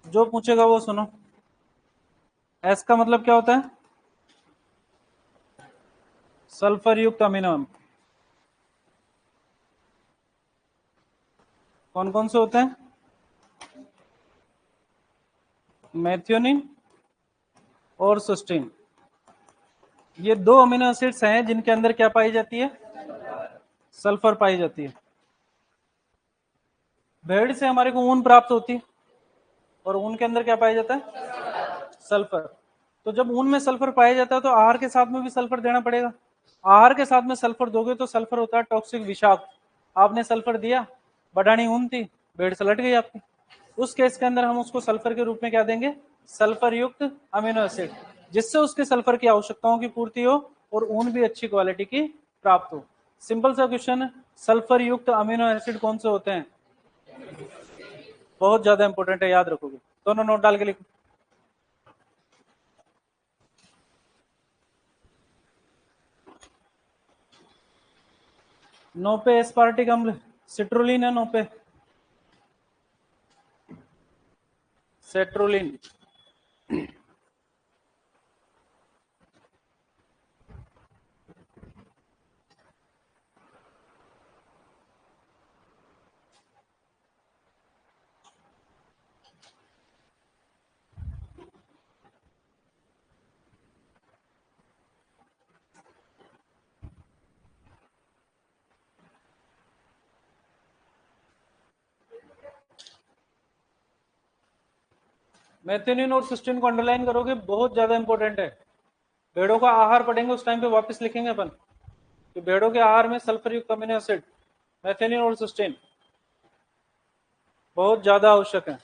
जो पूछेगा वो सुनो। एस का मतलब क्या होता है? सल्फर युक्त अमीनो अम्ल। कौन कौन से होते हैं? मेथियोनिन और सिस्टीन। ये 2 अमीनो एसिड्स हैं जिनके अंदर क्या पाई जाती है? सल्फर पाई जाती है। भेड़ से हमारे को ऊन प्राप्त होती है और ऊन के अंदर क्या पाया जाता है? सल्फर। तो जब ऊन में सल्फर पाया जाता है तो आहार के साथ में भी सल्फर देना पड़ेगा। आहार के साथ में सल्फर दोगे तो सल्फर होता है टॉक्सिक, विषाक्त। आपने सल्फर दिया, बढ़ानी ऊन थी, भेड़ से लट गई आपकी। उस केस के अंदर हम उसको सल्फर के रूप में क्या देंगे? सल्फर युक्त अमीनो एसिड, जिससे उसके सल्फर की आवश्यकताओं की पूर्ति हो और ऊन भी अच्छी क्वालिटी की प्राप्त हो। सिंपल सा क्वेश्चन। सल्फर युक्त अमीनो एसिड कौन से होते हैं? बहुत ज्यादा इंपॉर्टेंट है, याद रखोगे। दोनों नोट डाल के लिखो। 9 पे एस्पार्टिक अम्ल, सिट्रोलिन है 9 पे, सेट्रोलिन। मेथियोनिन और सिस्टीन को अंडरलाइन करोगे, बहुत ज्यादा इंपॉर्टेंट है। भेड़ों का आहार पढ़ेंगे उस टाइम पे वापस लिखेंगे अपन कि भेड़ों के आहार में सल्फर युक्त अमीनो एसिड मेथियोनिन और सिस्टीन बहुत ज्यादा आवश्यक है।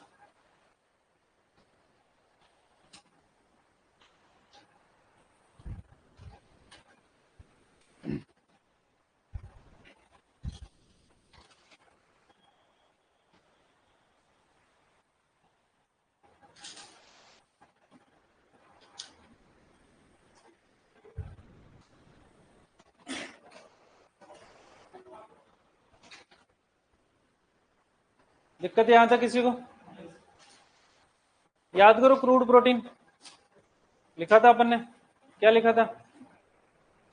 दिक्कत यहां था किसी को? याद करो, क्रूड प्रोटीन लिखा था अपन ने, क्या लिखा था?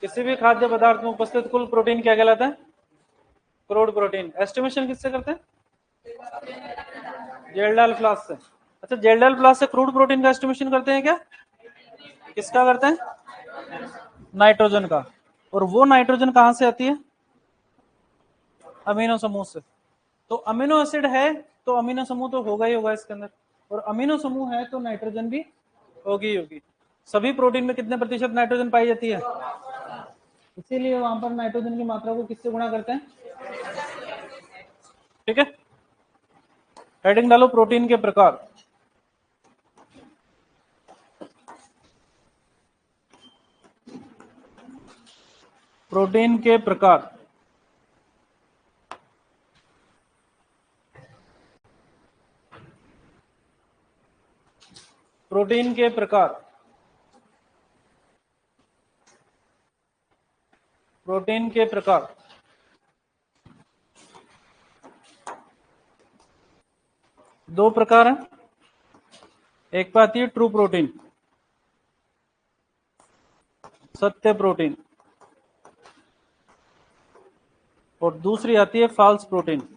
किसी भी खाद्य पदार्थ में उपस्थित कुल प्रोटीन क्या कहलाता है? Crude protein. एस्टिमेशन किससे करते हैं? जेल्डाल फ्लास्क से। अच्छा, जेल्डाल फ्लास्क से क्रूड प्रोटीन का एस्टिमेशन करते हैं क्या? किसका करते हैं? नाइट्रोजन का। और वो नाइट्रोजन कहां से आती है? अमीनो समूह से। तो अमीनो एसिड है तो अमीनो समूह तो होगा ही होगा इसके अंदर, और अमीनो समूह है तो नाइट्रोजन भी होगी ही होगी। सभी प्रोटीन में कितने प्रतिशत नाइट्रोजन पाई जाती है? इसीलिए वहां पर नाइट्रोजन की मात्रा को किससे गुणा करते हैं? ठीक है। हेडिंग डालो, प्रोटीन के प्रकार। प्रोटीन के प्रकार। प्रोटीन के प्रकार। प्रोटीन के प्रकार। दो प्रकार हैं। एक पे आती है ट्रू प्रोटीन, सत्य प्रोटीन, और दूसरी आती है फॉल्स प्रोटीन,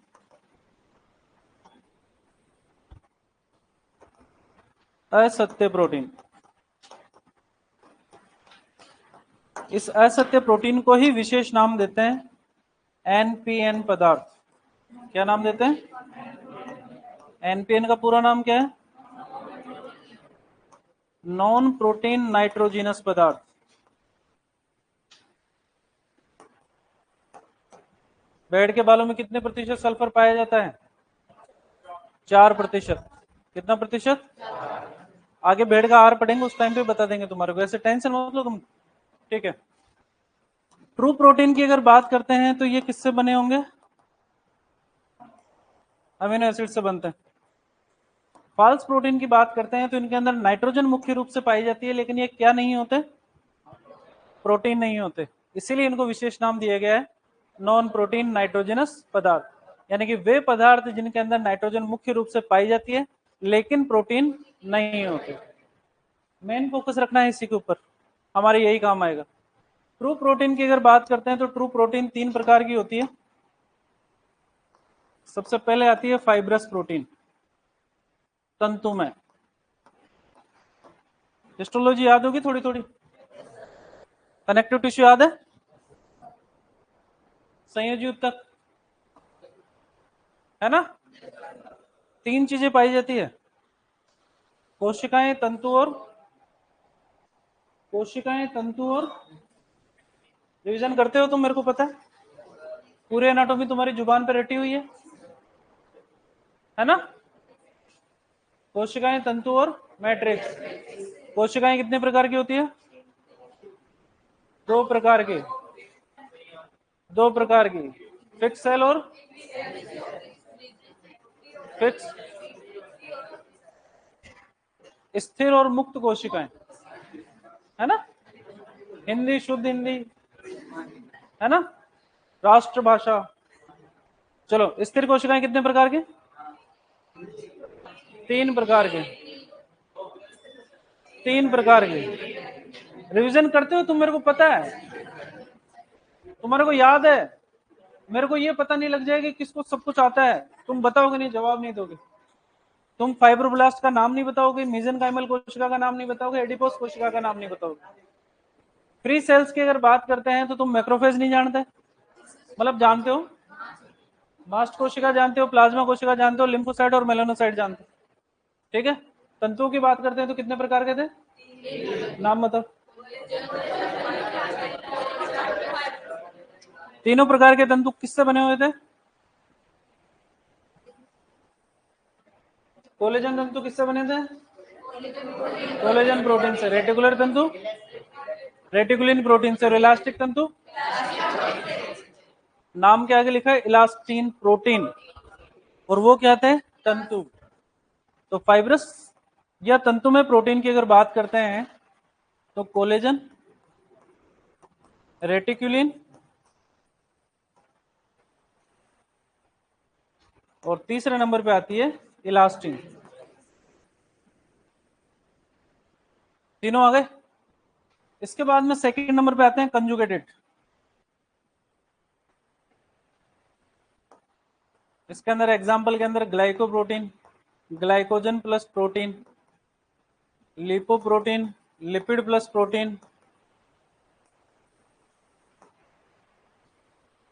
असत्य प्रोटीन। इस असत्य प्रोटीन को ही विशेष नाम देते हैं एनपीएन पदार्थ, क्या नाम देते हैं? एनपीएन का पूरा नाम क्या है? नॉन प्रोटीन नाइट्रोजिनस पदार्थ। बेड के बालों में कितने प्रतिशत सल्फर पाया जाता है? 4%। कितना प्रतिशत? आगे बेड का आर पढ़ेंगे उस टाइम पे बता देंगे तुम्हारे को, ऐसे टेंशन मत लो तुम, ठीक है। ट्रू प्रोटीन की अगर बात करते हैं तो ये किससे बने होंगे? अमीनो एसिड से बनते हैं। फॉल्स प्रोटीन की बात करते हैं तो इनके अंदर नाइट्रोजन मुख्य रूप से पाई जाती है, लेकिन ये क्या नहीं होते? प्रोटीन नहीं होते, इसीलिए इनको विशेष नाम दिया गया है नॉन प्रोटीन नाइट्रोजनस पदार्थ, यानी कि वे पदार्थ जिनके अंदर नाइट्रोजन मुख्य रूप से पाई जाती है लेकिन प्रोटीन नहीं होते। मेन फोकस रखना है इसी के ऊपर, हमारे यही काम आएगा। ट्रू प्रोटीन की अगर बात करते हैं तो ट्रू प्रोटीन 3 प्रकार की होती है। सबसे पहले आती है फाइब्रस प्रोटीन, तंतुमय। हिस्टोलॉजी याद होगी थोड़ी थोड़ी, कनेक्टिव टिश्यू याद है, संयोजी ऊतक, है ना? 3 चीजें पाई जाती है, कोशिकाएं, तंतु और कोशिकाएं, तंतु और रिवीजन करते हो तुम, मेरे को पता है पूरी एनाटॉमी तुम्हारी जुबान पे रटी हुई है ना? कोशिकाएं, तंतु और मैट्रिक्स। कोशिकाएं कितने प्रकार की होती है? 2 प्रकार की, 2 प्रकार की, फिक्स सेल और फिक्स, स्थिर और मुक्त कोशिकाएं, है ना? हिंदी, शुद्ध हिंदी, है ना? राष्ट्रभाषा। चलो, स्थिर कोशिकाएं कितने प्रकार की? 3 प्रकार की, 3 प्रकार की। रिवीजन करते हो तुम, मेरे को पता है, तुम्हारे को याद है, मेरे को ये पता नहीं लग जाएगा कि किसको सब कुछ आता है, तुम बताओगे नहीं, जवाब नहीं दोगे। तुम फाइब्रोब्लास्ट का नाम नहीं बताओगे, मेसेनकाइमल कोशिका का नाम नहीं बताओगे, एडिपोस कोशिका का नाम नहीं बताओगे। फ्री सेल्स की अगर बात करते हैं तो तुम मैक्रोफेज नहीं जानते, मतलब जानते हो, मास्ट कोशिका जानते हो, प्लाज्मा कोशिका जानते हो, लिम्फोसाइट और मेलानोसाइट जानते हो, ठीक है। तंतुओं की बात करते हैं तो कितने प्रकार के थे? नाम बताओ। तीनों प्रकार के तंतु किससे बने हुए थे? कोलेजन तंतु किससे बने थे? कोलेजन प्रोटीन से। रेटिकुलर तंतु रेटिकुलिन प्रोटीन से। और इलास्टिक तंतु, नाम के आगे लिखा है इलास्टिन प्रोटीन, और वो क्या थे? तंतु। तो फाइब्रस या तंतु में प्रोटीन की अगर बात करते हैं तो कोलेजन, रेटिकुलिन और तीसरे नंबर पे आती है इलास्टिन। तीनों आ गए। इसके बाद में सेकंड नंबर पे आते हैं कंजुगेटेड। इसके अंदर एग्जांपल के अंदर glycoprotein, glycogen plus protein, lipoprotein, lipid plus protein,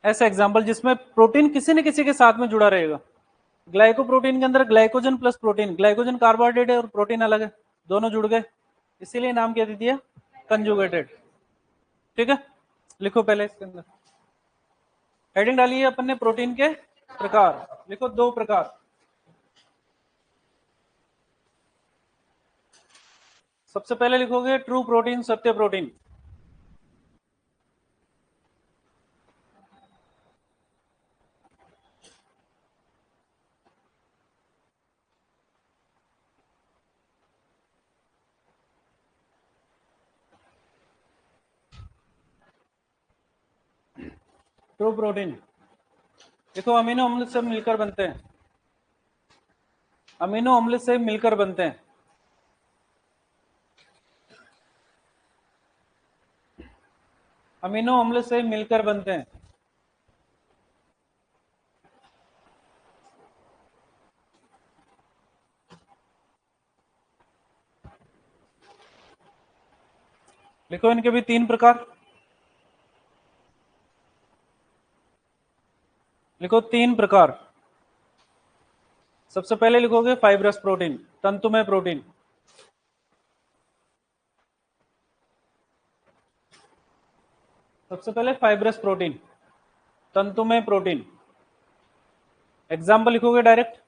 ऐसे एग्जांपल जिसमें प्रोटीन किसी न किसी के साथ में जुड़ा रहेगा। ग्लाइकोप्रोटीन के अंदर glycogen plus protein, glycogen carbohydrate है और प्रोटीन अलग है, दोनों जुड़ गए, इसीलिए नाम क्या दे दिया? कंजुगेटेड। ठीक है, लिखो पहले इसके अंदर हेडिंग डालिए अपन ने, प्रोटीन के प्रकार लिखो, 2 प्रकार। सबसे पहले लिखोगे ट्रू प्रोटीन, सत्य प्रोटीन। ट्रू प्रोटीन देखो, अमीनो अम्ल से मिलकर बनते हैं, अमीनो अम्ल से मिलकर बनते हैं। अमीनो अम्ल से मिलकर बनते हैं। लिखो इनके भी 3 प्रकार। लिखो 3 प्रकार। सबसे पहले लिखोगे फाइब्रस प्रोटीन, तंतुमय प्रोटीन। सबसे पहले फाइब्रस प्रोटीन, तंतुमय प्रोटीन। एग्जाम्पल लिखोगे डायरेक्ट,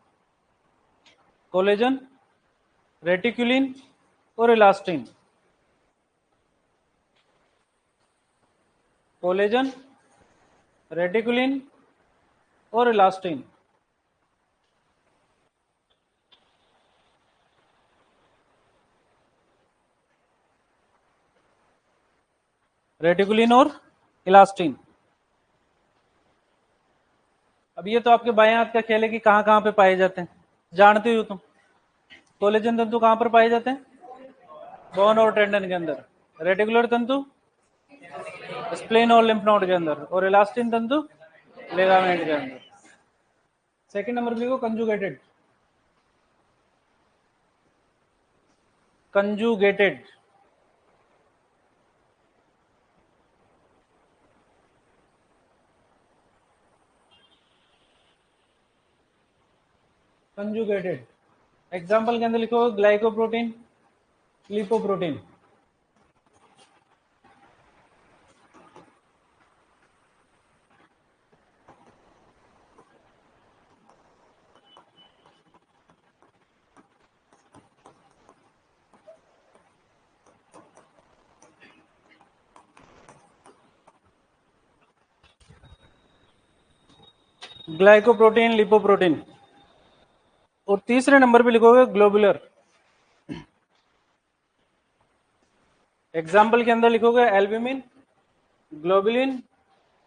कोलेजन, रेटिकुलिन और इलास्टिन। कोलेजन, रेटिकुलिन और इलास्टिन। रेटिकुलिन और इलास्टिन। अब ये तो आपके बाएं हाथ का खेल है कि कहां कहां पे पाए जाते हैं, जानते हो तुम। कोलेजन तंतु कहां पर पाए जाते हैं? बोन और टेंडन के अंदर। रेटिकुलर तंतु स्प्लेन और लिम्फ नोड के अंदर, और इलास्टिन तंतु लिगामेंट के अंदर। सेकंड नंबर लिखो कंजुगेटेड। Conjugated, conjugated. एग्जाम्पल के अंदर लिखो ग्लाइकोप्रोटीन, लिपोप्रोटीन। Glycoprotein, lipoprotein. और तीसरे नंबर पे लिखोगे ग्लोबुलर। एग्जाम्पल के अंदर लिखोगे एल्ब्यूमिन, ग्लोबुलिन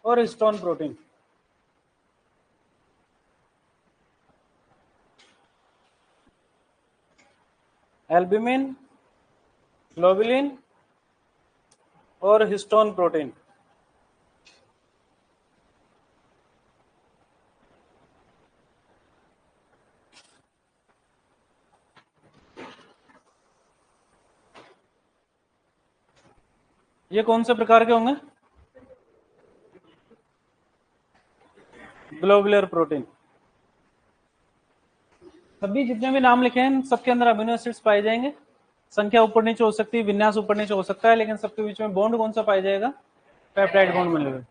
और हिस्टोन प्रोटीन। एल्ब्यूमिन, ग्लोबुलिन और हिस्टोन प्रोटीन। ये कौन से प्रकार के होंगे? Globular protein. सभी जितने भी नाम लिखे हैं सबके अंदर अमीनो एसिड्स पाए जाएंगे। संख्या ऊपर नीचे हो सकती है, विन्यास ऊपर नीचे हो सकता है, लेकिन सबके बीच में बॉन्ड कौन सा पाया जाएगा? पेप्टाइड बॉन्ड मिलेगा।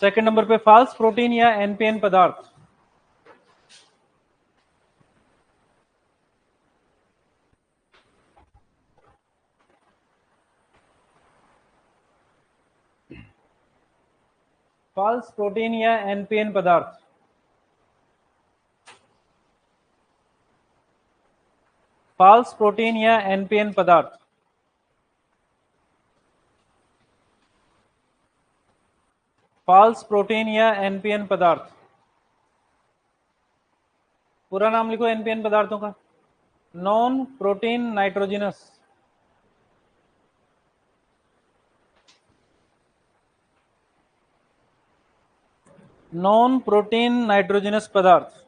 सेकंड नंबर पे फाल्स प्रोटीन या एनपीएन पदार्थ। फाल्स प्रोटीन या एनपीएन पदार्थ। फाल्स प्रोटीन या एनपीएन पदार्थ। फाल्स प्रोटीन या एनपीएन पदार्थ। पूरा नाम लिखो एनपीएन पदार्थों का। Non protein nitrogenous. Non protein nitrogenous पदार्थ।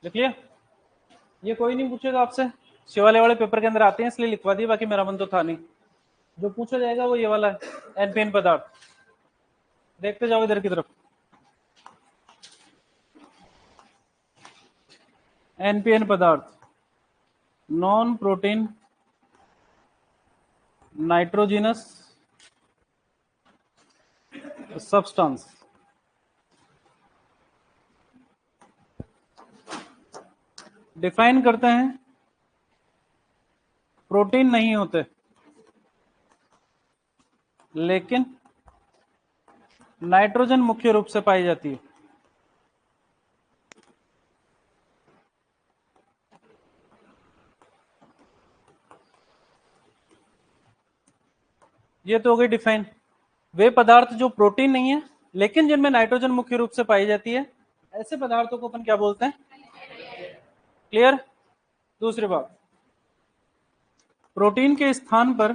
लिख लिया? ये कोई नहीं पूछेगा आपसे, शिवालय वाले पेपर के अंदर आते हैं इसलिए लिखवा दिया, बाकी मेरा मन तो था नहीं। जो पूछा जाएगा वो ये वाला है, एनपीएन पदार्थ। देखते जाओ इधर की तरफ। एनपीएन पदार्थ, non protein nitrogenous substance. Define करते हैं, प्रोटीन नहीं होते लेकिन नाइट्रोजन मुख्य रूप से पाई जाती है। ये तो हो गई डिफाइन। वे पदार्थ जो प्रोटीन नहीं है लेकिन जिनमें नाइट्रोजन मुख्य रूप से पाई जाती है, ऐसे पदार्थों को अपन क्या बोलते हैं? क्लियर? दूसरी बात, प्रोटीन के स्थान पर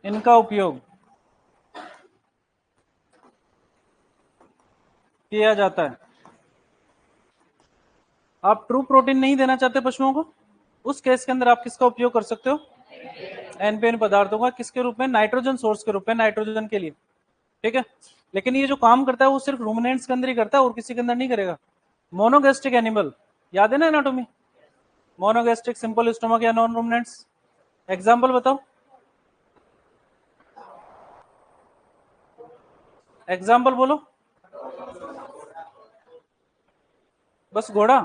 इनका उपयोग किया जाता है। आप ट्रू प्रोटीन नहीं देना चाहते पशुओं को, उस केस के अंदर आप किसका उपयोग कर सकते हो? एनपीएन पदार्थों का। किसके रूप में? नाइट्रोजन सोर्स के रूप में, नाइट्रोजन के लिए। ठीक है, लेकिन ये जो काम करता है वो सिर्फ रूमिनेंट्स के अंदर ही करता है और किसी के अंदर नहीं करेगा। मोनोगैस्ट्रिक एनिमल, याद है ना एनाटॉमी? मोनोगैस्ट्रिक, सिंपल स्टोमक या नॉन रूमिनेंट्स। एग्जाम्पल बताओ, एग्जाम्पल बोलो। बस घोड़ा,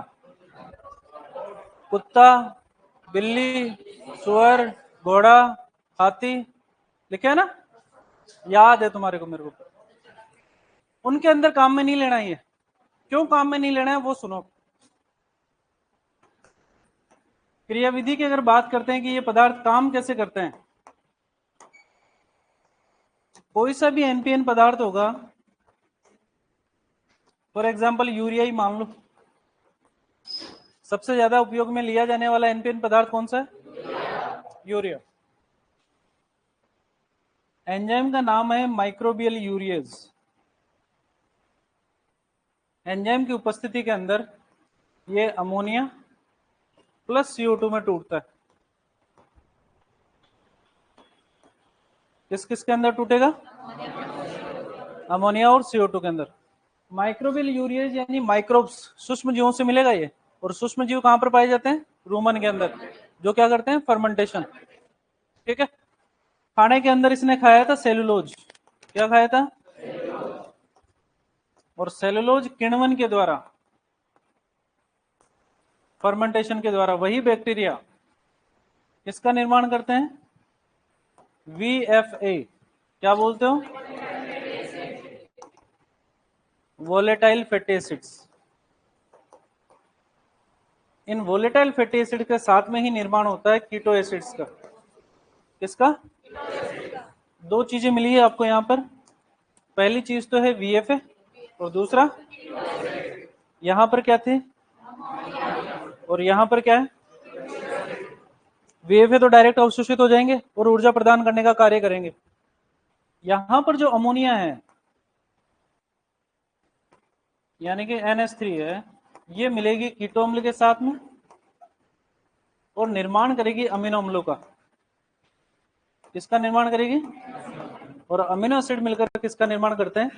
कुत्ता, बिल्ली, सुअर, घोड़ा, हाथी, लिखे है ना? याद है तुम्हारे को, मेरे को। उनके अंदर काम में नहीं लेना है ये। क्यों काम में नहीं लेना है वो सुनो। क्रियाविधि की अगर बात करते हैं कि ये पदार्थ काम कैसे करते हैं, कोई सा भी एनपीएन पदार्थ होगा, फॉर एग्जाम्पल यूरिया ही मान लो, सबसे ज्यादा उपयोग में लिया जाने वाला एनपीएन पदार्थ कौन सा है? यूरिया। एंजाइम का नाम है माइक्रोबियल यूरियज। एंजाइम की उपस्थिति के अंदर ये अमोनिया प्लस CO2 में टूटता है। किस किस के अंदर टूटेगा? अमोनिया और CO2 के अंदर। माइक्रोबियल यूरियज यानी माइक्रोब्स, सूक्ष्म जीवों से मिलेगा ये। और सूक्ष्म जीव कहां पर पाए जाते हैं? रूमन के अंदर, जो क्या करते हैं? फर्मेंटेशन। ठीक है, खाने के अंदर इसने खाया था सेलुलोज। क्या खाया था? और सेलुलोज किण्वन के द्वारा, फर्मेंटेशन के द्वारा, वही बैक्टीरिया किसका निर्माण करते हैं? VFA। क्या बोलते हो? Volatile fatty acids. इन वोलेटाइल फैटी एसिड के साथ में ही निर्माण होता है कीटो एसिड्स का। किसका? दो चीजें मिली है आपको यहां पर। पहली चीज तो है VFA, और दूसरा यहां पर क्या थे, और यहां पर क्या है? VFA तो डायरेक्ट अवशोषित हो जाएंगे और ऊर्जा प्रदान करने का कार्य करेंगे। यहां पर जो अमोनिया है, यानी कि NH3 है, ये मिलेगी कीटो अम्ल के साथ में और निर्माण करेगी अमीनो अम्लों का। किसका निर्माण करेगी? और अमीनो एसिड मिलकर किसका निर्माण करते हैं?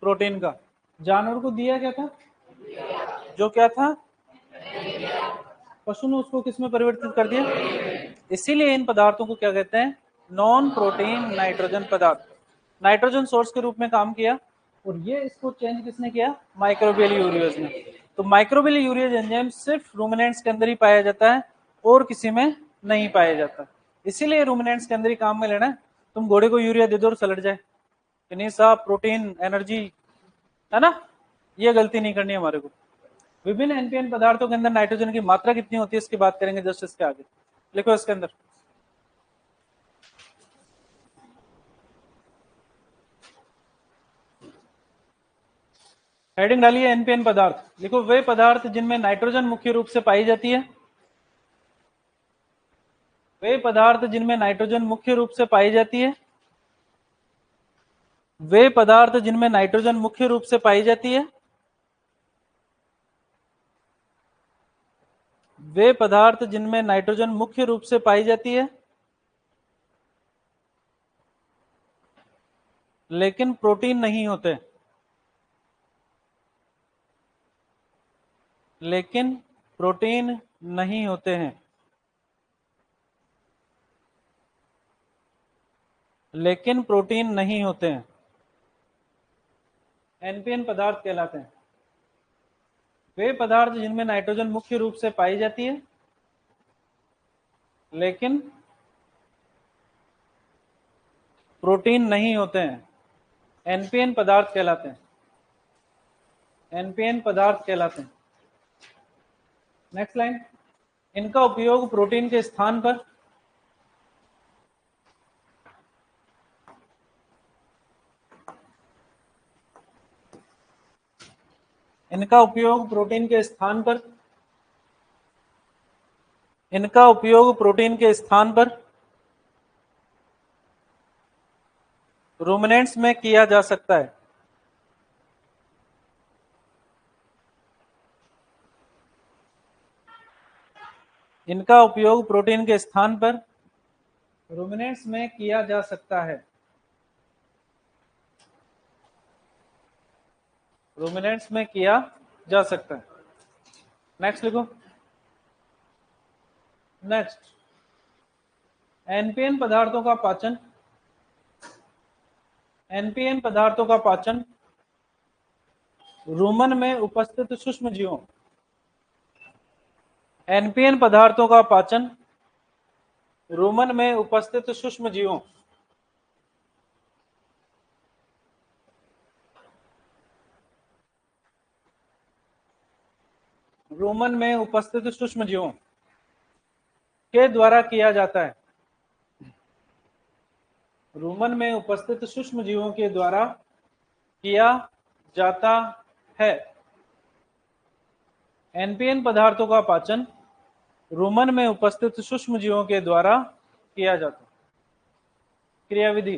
प्रोटीन का। जानवर को दिया क्या था? जो क्या था? पशु ने उसको किस में परिवर्तित कर दिया? इसीलिए इन पदार्थों को क्या कहते हैं? नॉन प्रोटीन नाइट्रोजन पदार्थ। नाइट्रोजन सोर्स के रूप में काम किया, और ये इसको चेंज किसने किया? माइक्रोबियल यूरियज ने। तो माइक्रोबियल यूरियज एंजाइम सिर्फ रूमिनेंट्स के अंदर ही पाया जाता है और किसी में नहीं पाया जाता। इसीलिए रूमिनेंट्स के अंदर ही काम में लेना है। तुम घोड़े को यूरिया दे दो और सलट जाए कि नहीं साहब, प्रोटीन एनर्जी है ना, ये गलती नहीं करनी है हमारे को। विभिन्न एनपीएन पदार्थों के अंदर नाइट्रोजन की मात्रा कितनी होती है इसकी बात करेंगे जस्ट इसके आगे। लिखो इसके अंदर, हेडिंग डालिए एनपीएन पदार्थ। लिखो वे पदार्थ जिनमें नाइट्रोजन मुख्य रूप से पाई जाती है। वे पदार्थ जिनमें नाइट्रोजन मुख्य रूप से पाई जाती है। वे पदार्थ जिनमें नाइट्रोजन मुख्य रूप से पाई जाती है। वे पदार्थ जिनमें नाइट्रोजन मुख्य रूप से पाई जाती है लेकिन प्रोटीन नहीं होते। लेकिन प्रोटीन नहीं होते हैं। लेकिन प्रोटीन नहीं होते हैं, एनपीएन पदार्थ कहलाते हैं। वे पदार्थ जिनमें नाइट्रोजन मुख्य रूप से पाई जाती है लेकिन प्रोटीन नहीं होते हैं, एनपीएन पदार्थ कहलाते हैं। एनपीएन पदार्थ कहलाते हैं। नेक्स्ट लाइन, इनका उपयोग प्रोटीन के स्थान पर, इनका उपयोग प्रोटीन के स्थान पर, इनका उपयोग प्रोटीन के स्थान पर रूमिनेंट्स में किया जा सकता है। इनका उपयोग प्रोटीन के स्थान पर रूमिनेंट्स में किया जा सकता है। रूमिनेंट्स में किया जा सकता है। नेक्स्ट लिखो। नेक्स्ट, एनपीएन पदार्थों का पाचन। एनपीएन पदार्थों का पाचन रूमन में उपस्थित सूक्ष्म जीवों। एनपीएन पदार्थों का पाचन रूमन में उपस्थित सूक्ष्म जीवों। रूमन में उपस्थित सूक्ष्म जीवों के द्वारा किया जाता है। रूमन में उपस्थित सूक्ष्म जीवों के द्वारा किया जाता है। एनपीएन पदार्थों का पाचन रूमन में उपस्थित सूक्ष्म जीवों के द्वारा किया जाता है। क्रियाविधि।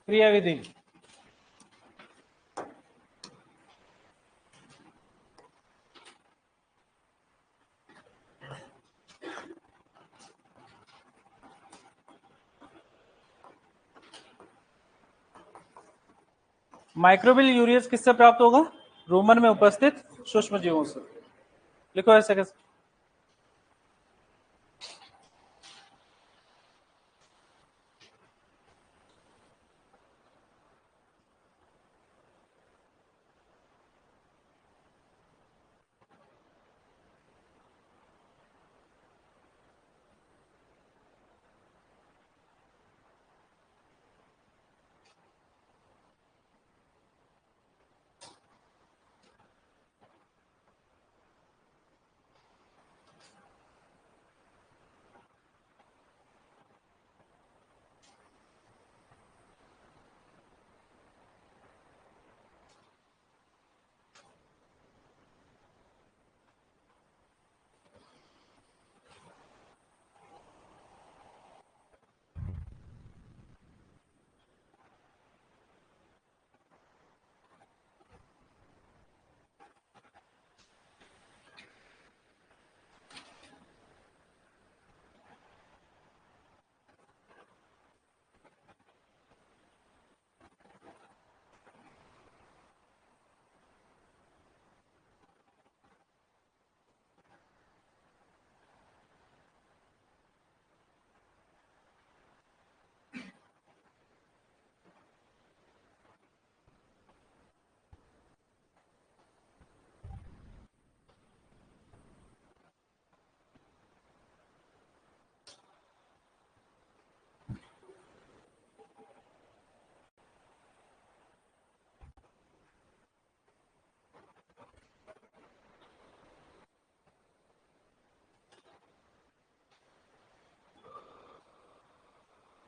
क्रियाविधि। माइक्रोबियल यूरियस किससे प्राप्त होगा? रूमन में उपस्थित सूक्ष्म जीवों से। लिखो ऐसे कैसे।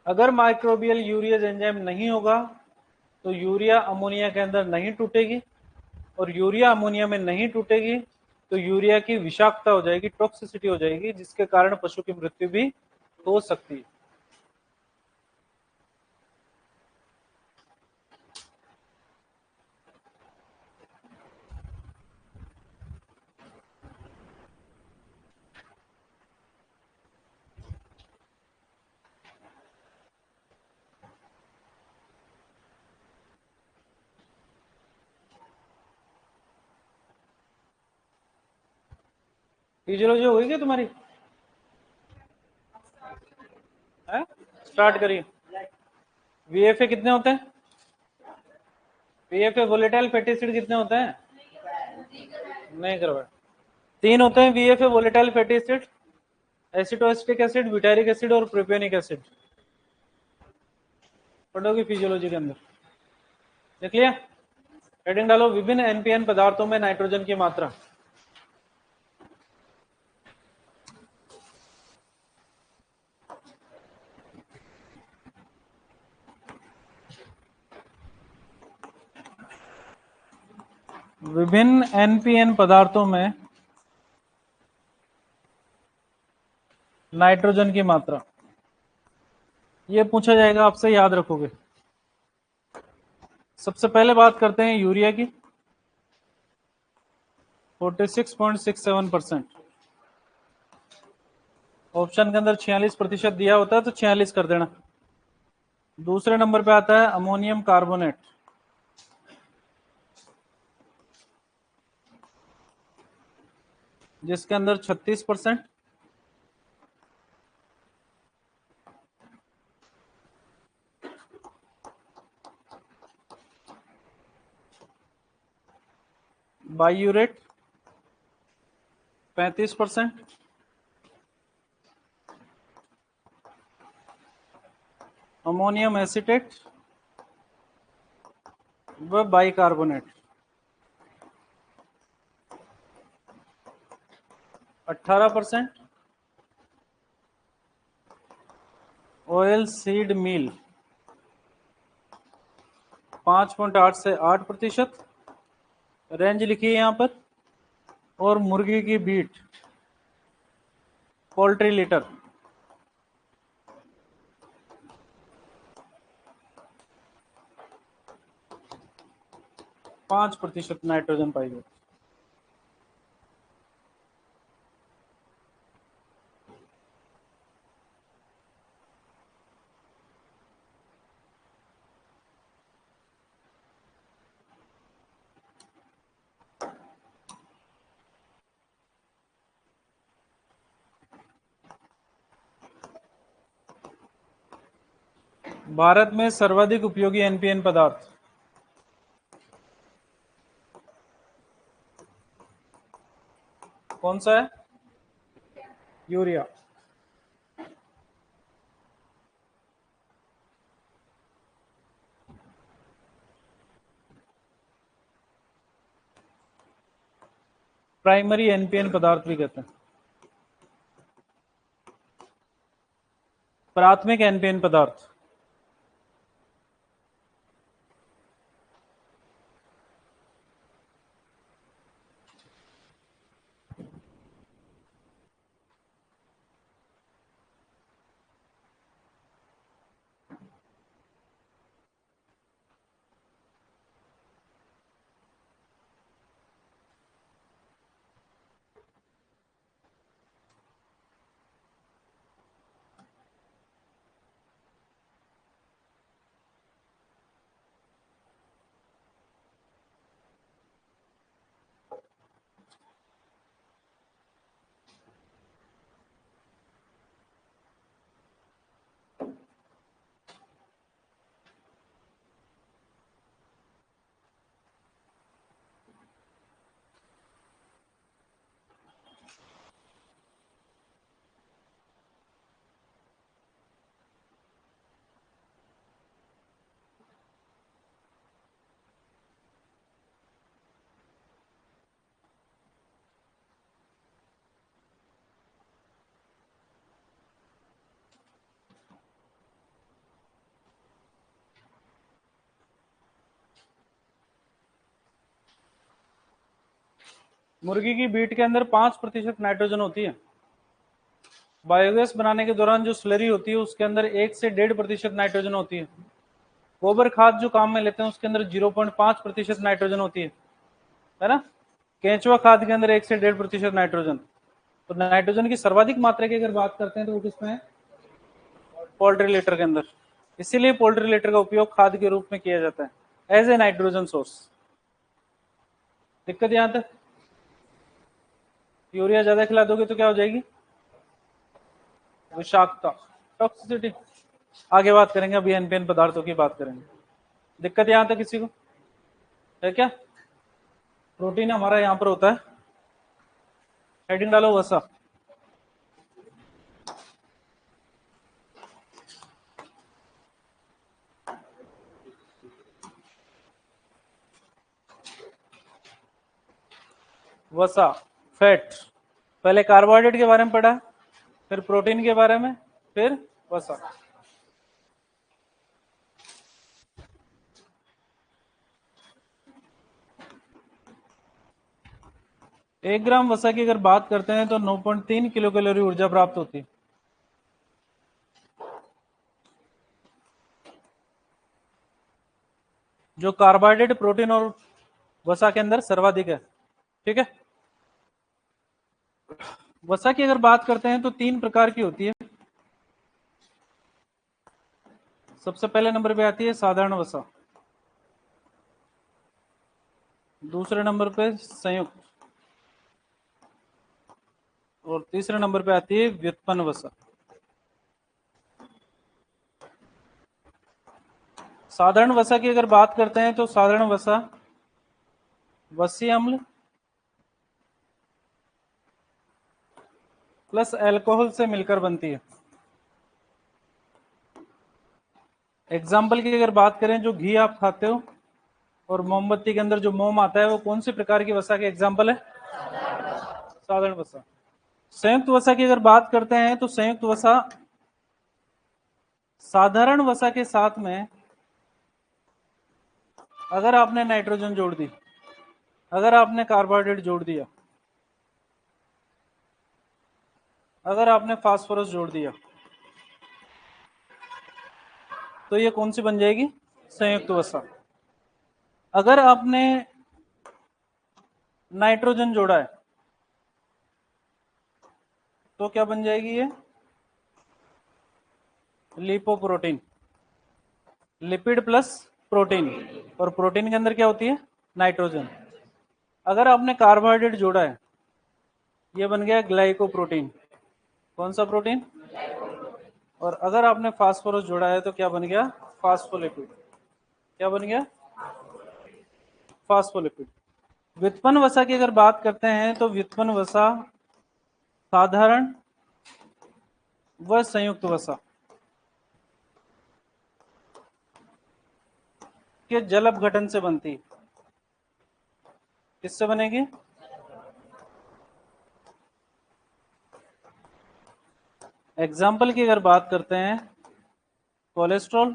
अगर माइक्रोबियल यूरियस एंजाइम नहीं होगा तो यूरिया अमोनिया के अंदर नहीं टूटेगी, और यूरिया अमोनिया में नहीं टूटेगी तो यूरिया की विषाक्तता हो जाएगी, टॉक्सिसिटी हो जाएगी, जिसके कारण पशु की मृत्यु भी हो सकती है। फिजियोलॉजी हो गई क्या तुम्हारी? है? स्टार्ट करिए। वीएफए कितने होते हैं? वीएफए वोलेटाइल फैटी एसिड कितने होते हैं? नहीं करवाए। 3 होते हैं VFA volatile fatty acid, acetoacetic acid, butyric acid और प्रोपियोनिक एसिड। पढ़ोगे फिजियोलॉजी के अंदर। देख लिया? हेडिंग डालो, विभिन्न एनपीएन पदार्थों में नाइट्रोजन की मात्रा। विभिन्न एनपीएन पदार्थों में नाइट्रोजन की मात्रा। ये पूछा जाएगा आपसे, याद रखोगे। सबसे पहले बात करते हैं यूरिया की। 46.67%। ऑप्शन के अंदर 46% दिया होता है तो 46 कर देना। दूसरे नंबर पे आता है अमोनियम कार्बोनेट, जिसके अंदर 36%। बायूरेट 35%। अमोनियम एसीटेट व बाइकार्बोनेट 18%। ऑयल सीड मील 5.8 से 8%। रेंज लिखी है यहां पर। और मुर्गी की बीट, पोल्ट्री लीटर 5% नाइट्रोजन पाई जाती। भारत में सर्वाधिक उपयोगी एनपीएन पदार्थ कौन सा है? यूरिया। प्राइमरी एनपीएन पदार्थ भी कहते हैं। प्राथमिक एनपीएन पदार्थ मुर्गी की बीट के अंदर 5% नाइट्रोजन होती है। बायोगैस बनाने के दौरान जो स्लरी होती है उसके अंदर 1 से 1.5% नाइट्रोजन होती है। गोबर खाद जो काम में लेते हैं उसके अंदर 0.5% नाइट्रोजन होती है ना। केंचुआ खाद के अंदर 1 से 1.5% नाइट्रोजन। तो नाइट्रोजन की सर्वाधिक मात्रा की अगर बात करते हैं तो वो किसमें है? पोल्ट्री लीटर के अंदर। इसीलिए पोल्ट्री लीटर का उपयोग खाद के रूप में किया जाता है, एज ए नाइट्रोजन सोर्स। दिक्कत यहां तक? यूरिया ज्यादा खिला दोगे तो क्या हो जाएगी? विषाक्तता, टॉक्सिसिटी। आगे बात करेंगे, अभी एनपीएन पदार्थों की बात करेंगे। दिक्कत यहां तक किसी को है क्या? प्रोटीन हमारा यहां पर होता है, हेडिंग डालो वसा। वसा, फैट। पहले कार्बोहाइड्रेट के बारे में पढ़ा, फिर प्रोटीन के बारे में, फिर वसा। एक ग्राम वसा की अगर बात करते हैं तो 9.3 किलो कैलोरी ऊर्जा प्राप्त होती है। जो कार्बोहाइड्रेट, प्रोटीन और वसा के अंदर सर्वाधिक है। ठीक है। वसा की अगर बात करते हैं तो 3 प्रकार की होती है। सबसे पहले नंबर पे आती है साधारण वसा, दूसरे नंबर पे संयुक्त, और तीसरे नंबर पे आती है व्युत्पन्न वसा। साधारण वसा की अगर बात करते हैं तो साधारण वसा वसीय अम्ल प्लस अल्कोहल से मिलकर बनती है। एग्जाम्पल की अगर बात करें, जो घी आप खाते हो और मोमबत्ती के अंदर जो मोम आता है, वो कौन सी प्रकार की वसा के एग्जाम्पल है? साधारण वसा। संयुक्त वसा की अगर बात करते हैं तो संयुक्त वसा साधारण वसा के साथ में अगर आपने नाइट्रोजन जोड़ दी, अगर आपने कार्बोहाइड्रेट जोड़ दिया, अगर आपने फास्फोरस जोड़ दिया, तो ये कौन सी बन जाएगी? संयुक्त वसा। अगर आपने नाइट्रोजन जोड़ा है तो क्या बन जाएगी? ये लिपोप्रोटीन, लिपिड प्लस प्रोटीन, और प्रोटीन के अंदर क्या होती है? नाइट्रोजन। अगर आपने कार्बोहाइड्रेट जोड़ा है, ये बन गया ग्लाइकोप्रोटीन। कौन सा प्रोटीन? और अगर आपने फास्फोरस जोड़ा है तो क्या बन गया? फास्फोलिपिड। क्या बन गया? फास्फोलिपिड। व्युत्पन्न वसा की अगर बात करते हैं तो व्युत्पन्न वसा साधारण व संयुक्त वसा के जल अपघटन से बनती है। किससे बनेगी? एग्जाम्पल की अगर बात करते हैं, कोलेस्ट्रॉल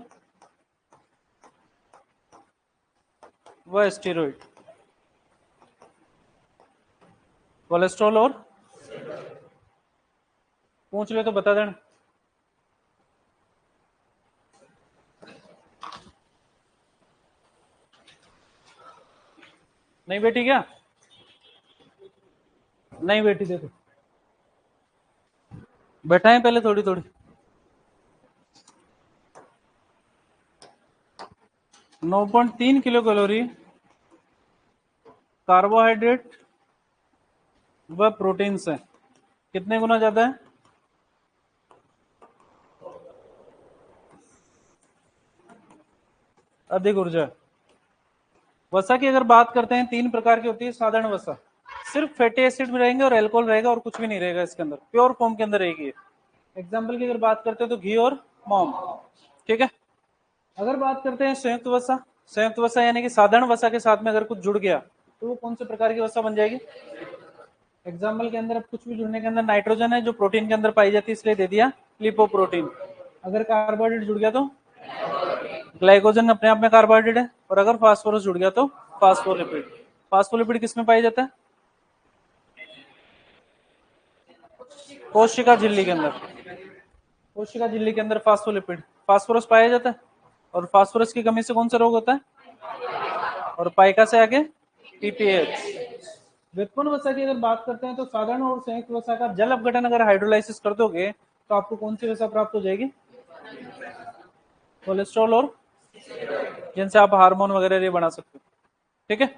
व स्टेरॉइड। कोलेस्ट्रॉल और पूछ ले तो बता देना। नहीं बेटी क्या? नहीं बेटी, देखो बैठाएं पहले थोड़ी थोड़ी। 9.3 किलो कैलोरी कार्बोहाइड्रेट व प्रोटीन से कितने गुना ज्यादा है? अधिक ऊर्जा। वसा की अगर बात करते हैं, 3 प्रकार की होती है साधारण वसा। सिर्फ फैटी एसिड में रहेंगे और अल्कोहल रहेगा और कुछ भी नहीं रहेगा इसके अंदर, प्योर फॉर्म के अंदर रहेगी। एग्जाम्पल की अगर बात करते हैं तो घी और मोम। ठीक है। अगर बात करते हैं संयुक्त वसा, संयुक्त वसा यानी कि साधारण वसा के साथ में अगर कुछ जुड़ गया तो वो कौन से प्रकार की वसा बन जाएगी? एग्जाम्पल के अंदर अब कुछ भी जुड़ने के अंदर नाइट्रोजन है जो प्रोटीन के अंदर पाई जाती है, इसलिए दे दिया लिपोप्रोटीन। अगर कार्बोहाइड्रेट जुड़ गया तो ग्लाइकोजन अपने आप में कार्बोहाइड्रेट है, और अगर फास्फोरस जुड़ गया तो फास्फोलिपिड। फास्फोलिपिड किसमें पाए जाता है? कोशिका झिल्ली के अंदर। कोशिका झिल्ली के अंदर फास्फोलिपिड, फास्फोरस पाया जाता है, और फास्फोरस की कमी से कौन सा रोग होता है? और पाइका से आगे पीपीएच। व्युत्पन्न वसा की अगर बात करते हैं तो साधारण और संयुक्त वसा का जल अपघटन अगर हाइड्रोलाइसिस कर दोगे तो आपको कौन सी वसा प्राप्त हो जाएगी? कोलेस्ट्रॉल और, जिनसे आप हार्मोन वगैरह ये बना सकते हो। ठीक है।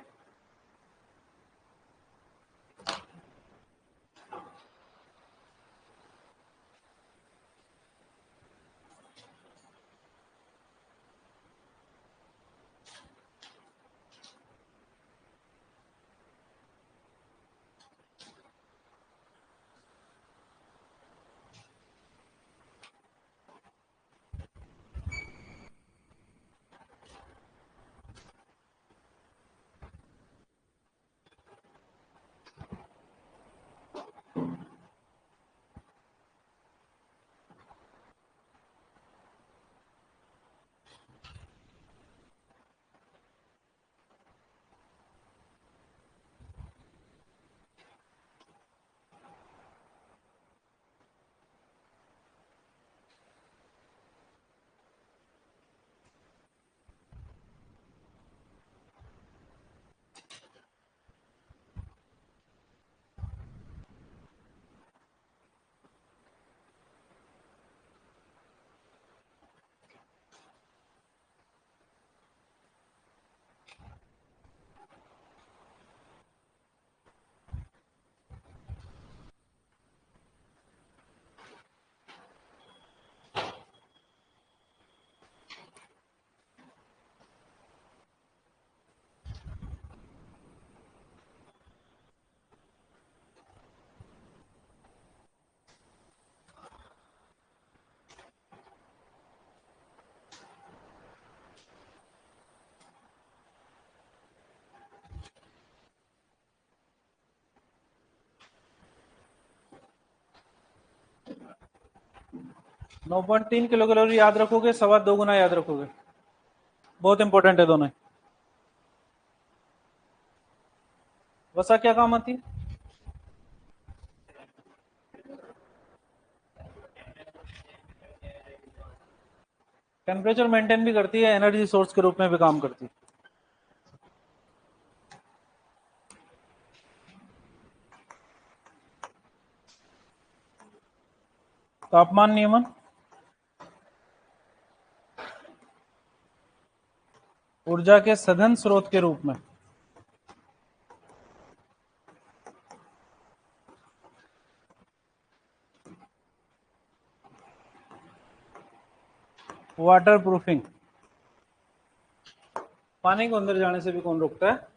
9.3 किलो कैलोरी याद रखोगे, 2.25 गुना याद रखोगे। बहुत इंपॉर्टेंट है दोनों। वसा क्या काम आती है? टेम्परेचर मेंटेन भी करती है, एनर्जी सोर्स के रूप में भी काम करती है। तापमान नियमन, ऊर्जा के सघन स्रोत के रूप में वाटर प्रूफिंग, पानी को अंदर जाने से भी कौन रोकता है?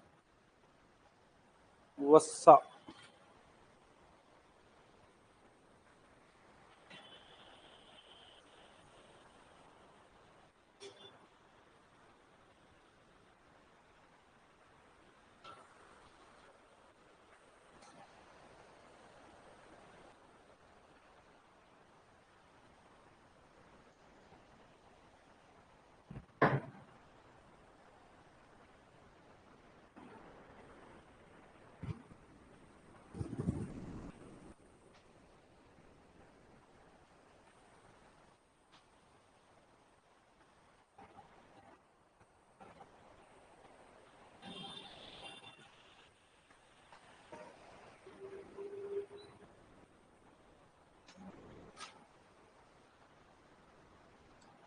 वसा।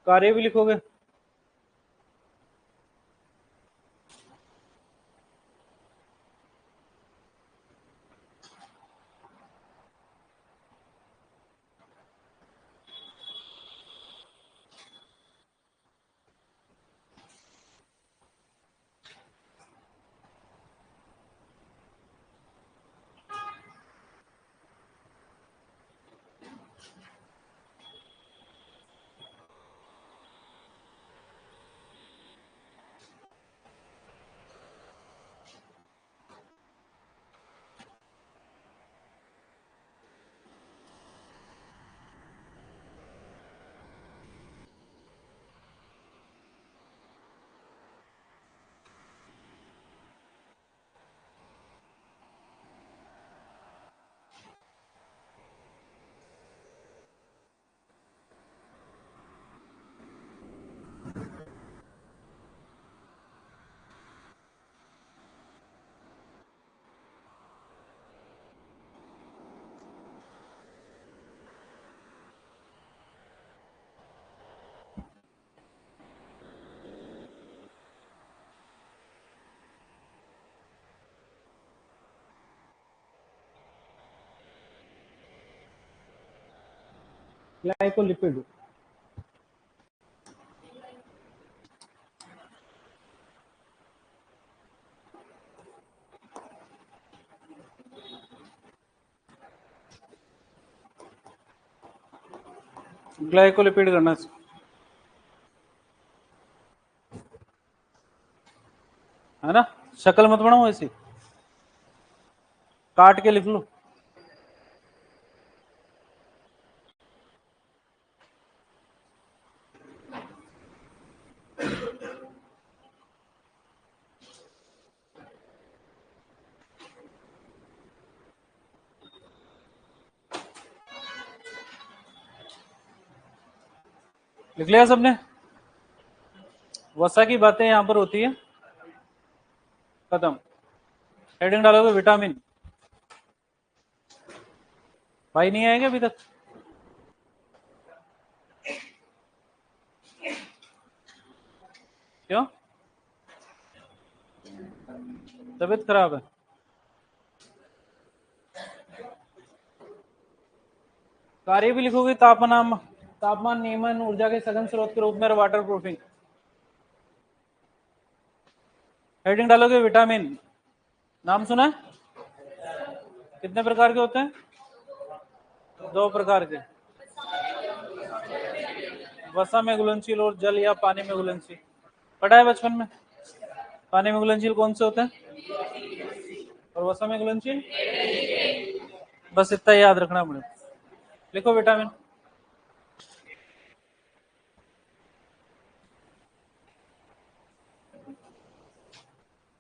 कार्य भी लिखोगे? ग्लाइकोलिपिड, ग्लाइकोलिपिड करना है ना। शक्ल मत बनाओ ऐसी, काट के लिख लो। लिख लिया सबने? वसा की बातें यहां पर होती है, खत्म। हेडिंग डालोगे विटामिन। भाई नहीं आएगा अभी तक? क्यों? तबीयत खराब है? कार्य भी लिखोगे, तापमान नियमन, ऊर्जा के सघन स्रोत के रूप में वाटर प्रूफिंग। हेडिंग डालोगे विटामिन। नाम सुना है? कितने प्रकार के होते हैं? 2 प्रकार के, वसा में घुलनशील और जल या पानी में घुलनशील। पढ़ा है बचपन में? पानी में घुलनशील कौन से होते हैं और वसा में घुलनशील? बस इतना याद रखना पड़ेगा। लिखो विटामिन।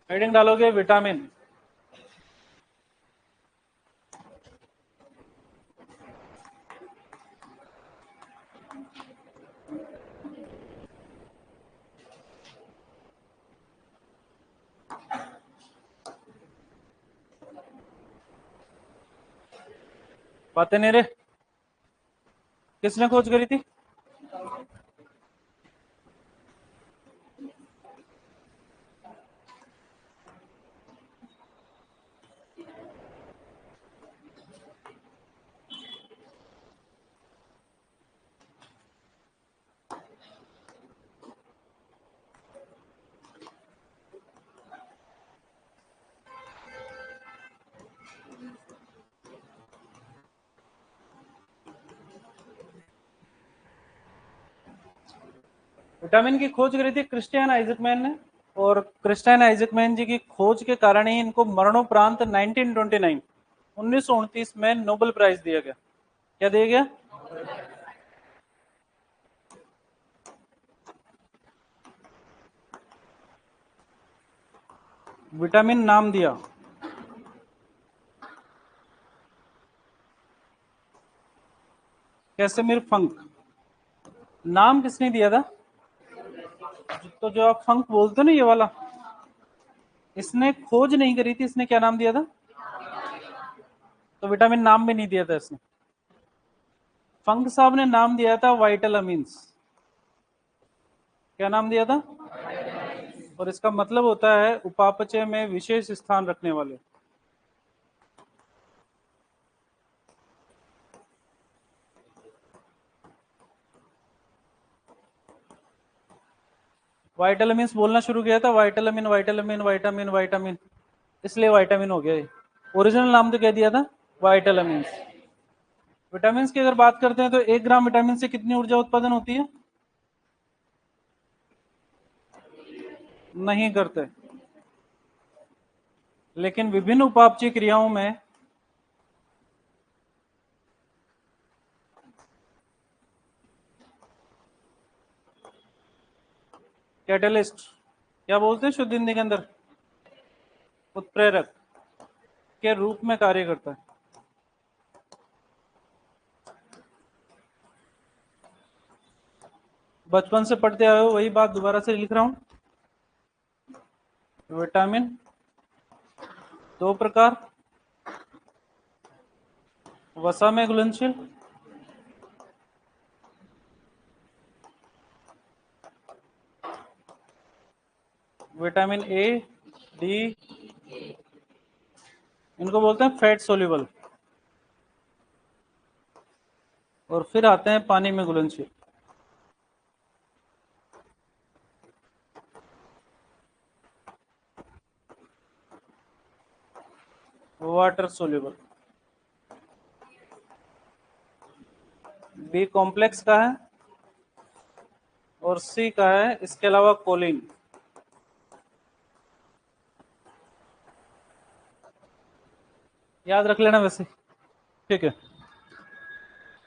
हेडिंग डालोगे विटामिन। बातें नहीं रे, किसने खोज करी थी? विटामिन की खोज करी थी क्रिस्टियन आइजकमैन ने, और क्रिस्टियन आइजकमैन जी की खोज के कारण ही इनको मरणोपरांत 1929 1929 में नोबेल प्राइज दिया गया। क्या दिया गया? विटामिन नाम दिया। कैसेमिर फंक। नाम किसने दिया था? तो जो आप फंक बोलते हो ना, ये वाला, इसने खोज नहीं करी थी, इसने क्या नाम दिया था? तो विटामिन नाम भी नहीं दिया था इसने। फंक साहब ने नाम दिया था वाइटामिन्स। क्या नाम दिया था? और इसका मतलब होता है उपापचय में विशेष स्थान रखने वाले। वाइटामिन्स बोलना शुरू किया था, वाइटामिन वाइटामिन वाइटामिन वाइटामिन, इसलिए वाइटामिन हो गया ये। ओरिजिनल नाम तो क्या दिया था? वाइटामिन्स। विटामिन की अगर बात करते हैं तो 1 ग्राम विटामिन से कितनी ऊर्जा उत्पादन होती है? नहीं करते, लेकिन विभिन्न उपापचय क्रियाओं में कैटलिस्ट, क्या बोलते हैं शुद्ध हिंदी के अंदर, उत्प्रेरक के रूप में कार्य करता है। बचपन से पढ़ते आए हो वही बात दोबारा से लिख रहा हूं। विटामिन 2 प्रकार, वसा में घुलनशील, विटामिन ए, डी, इनको बोलते हैं फैट सोल्यूबल, और फिर आते हैं पानी में घुलनशील। Water soluble. बी कॉम्प्लेक्स का है और सी का है, इसके अलावा कोलिन। याद रख लेना वैसे, ठीक है।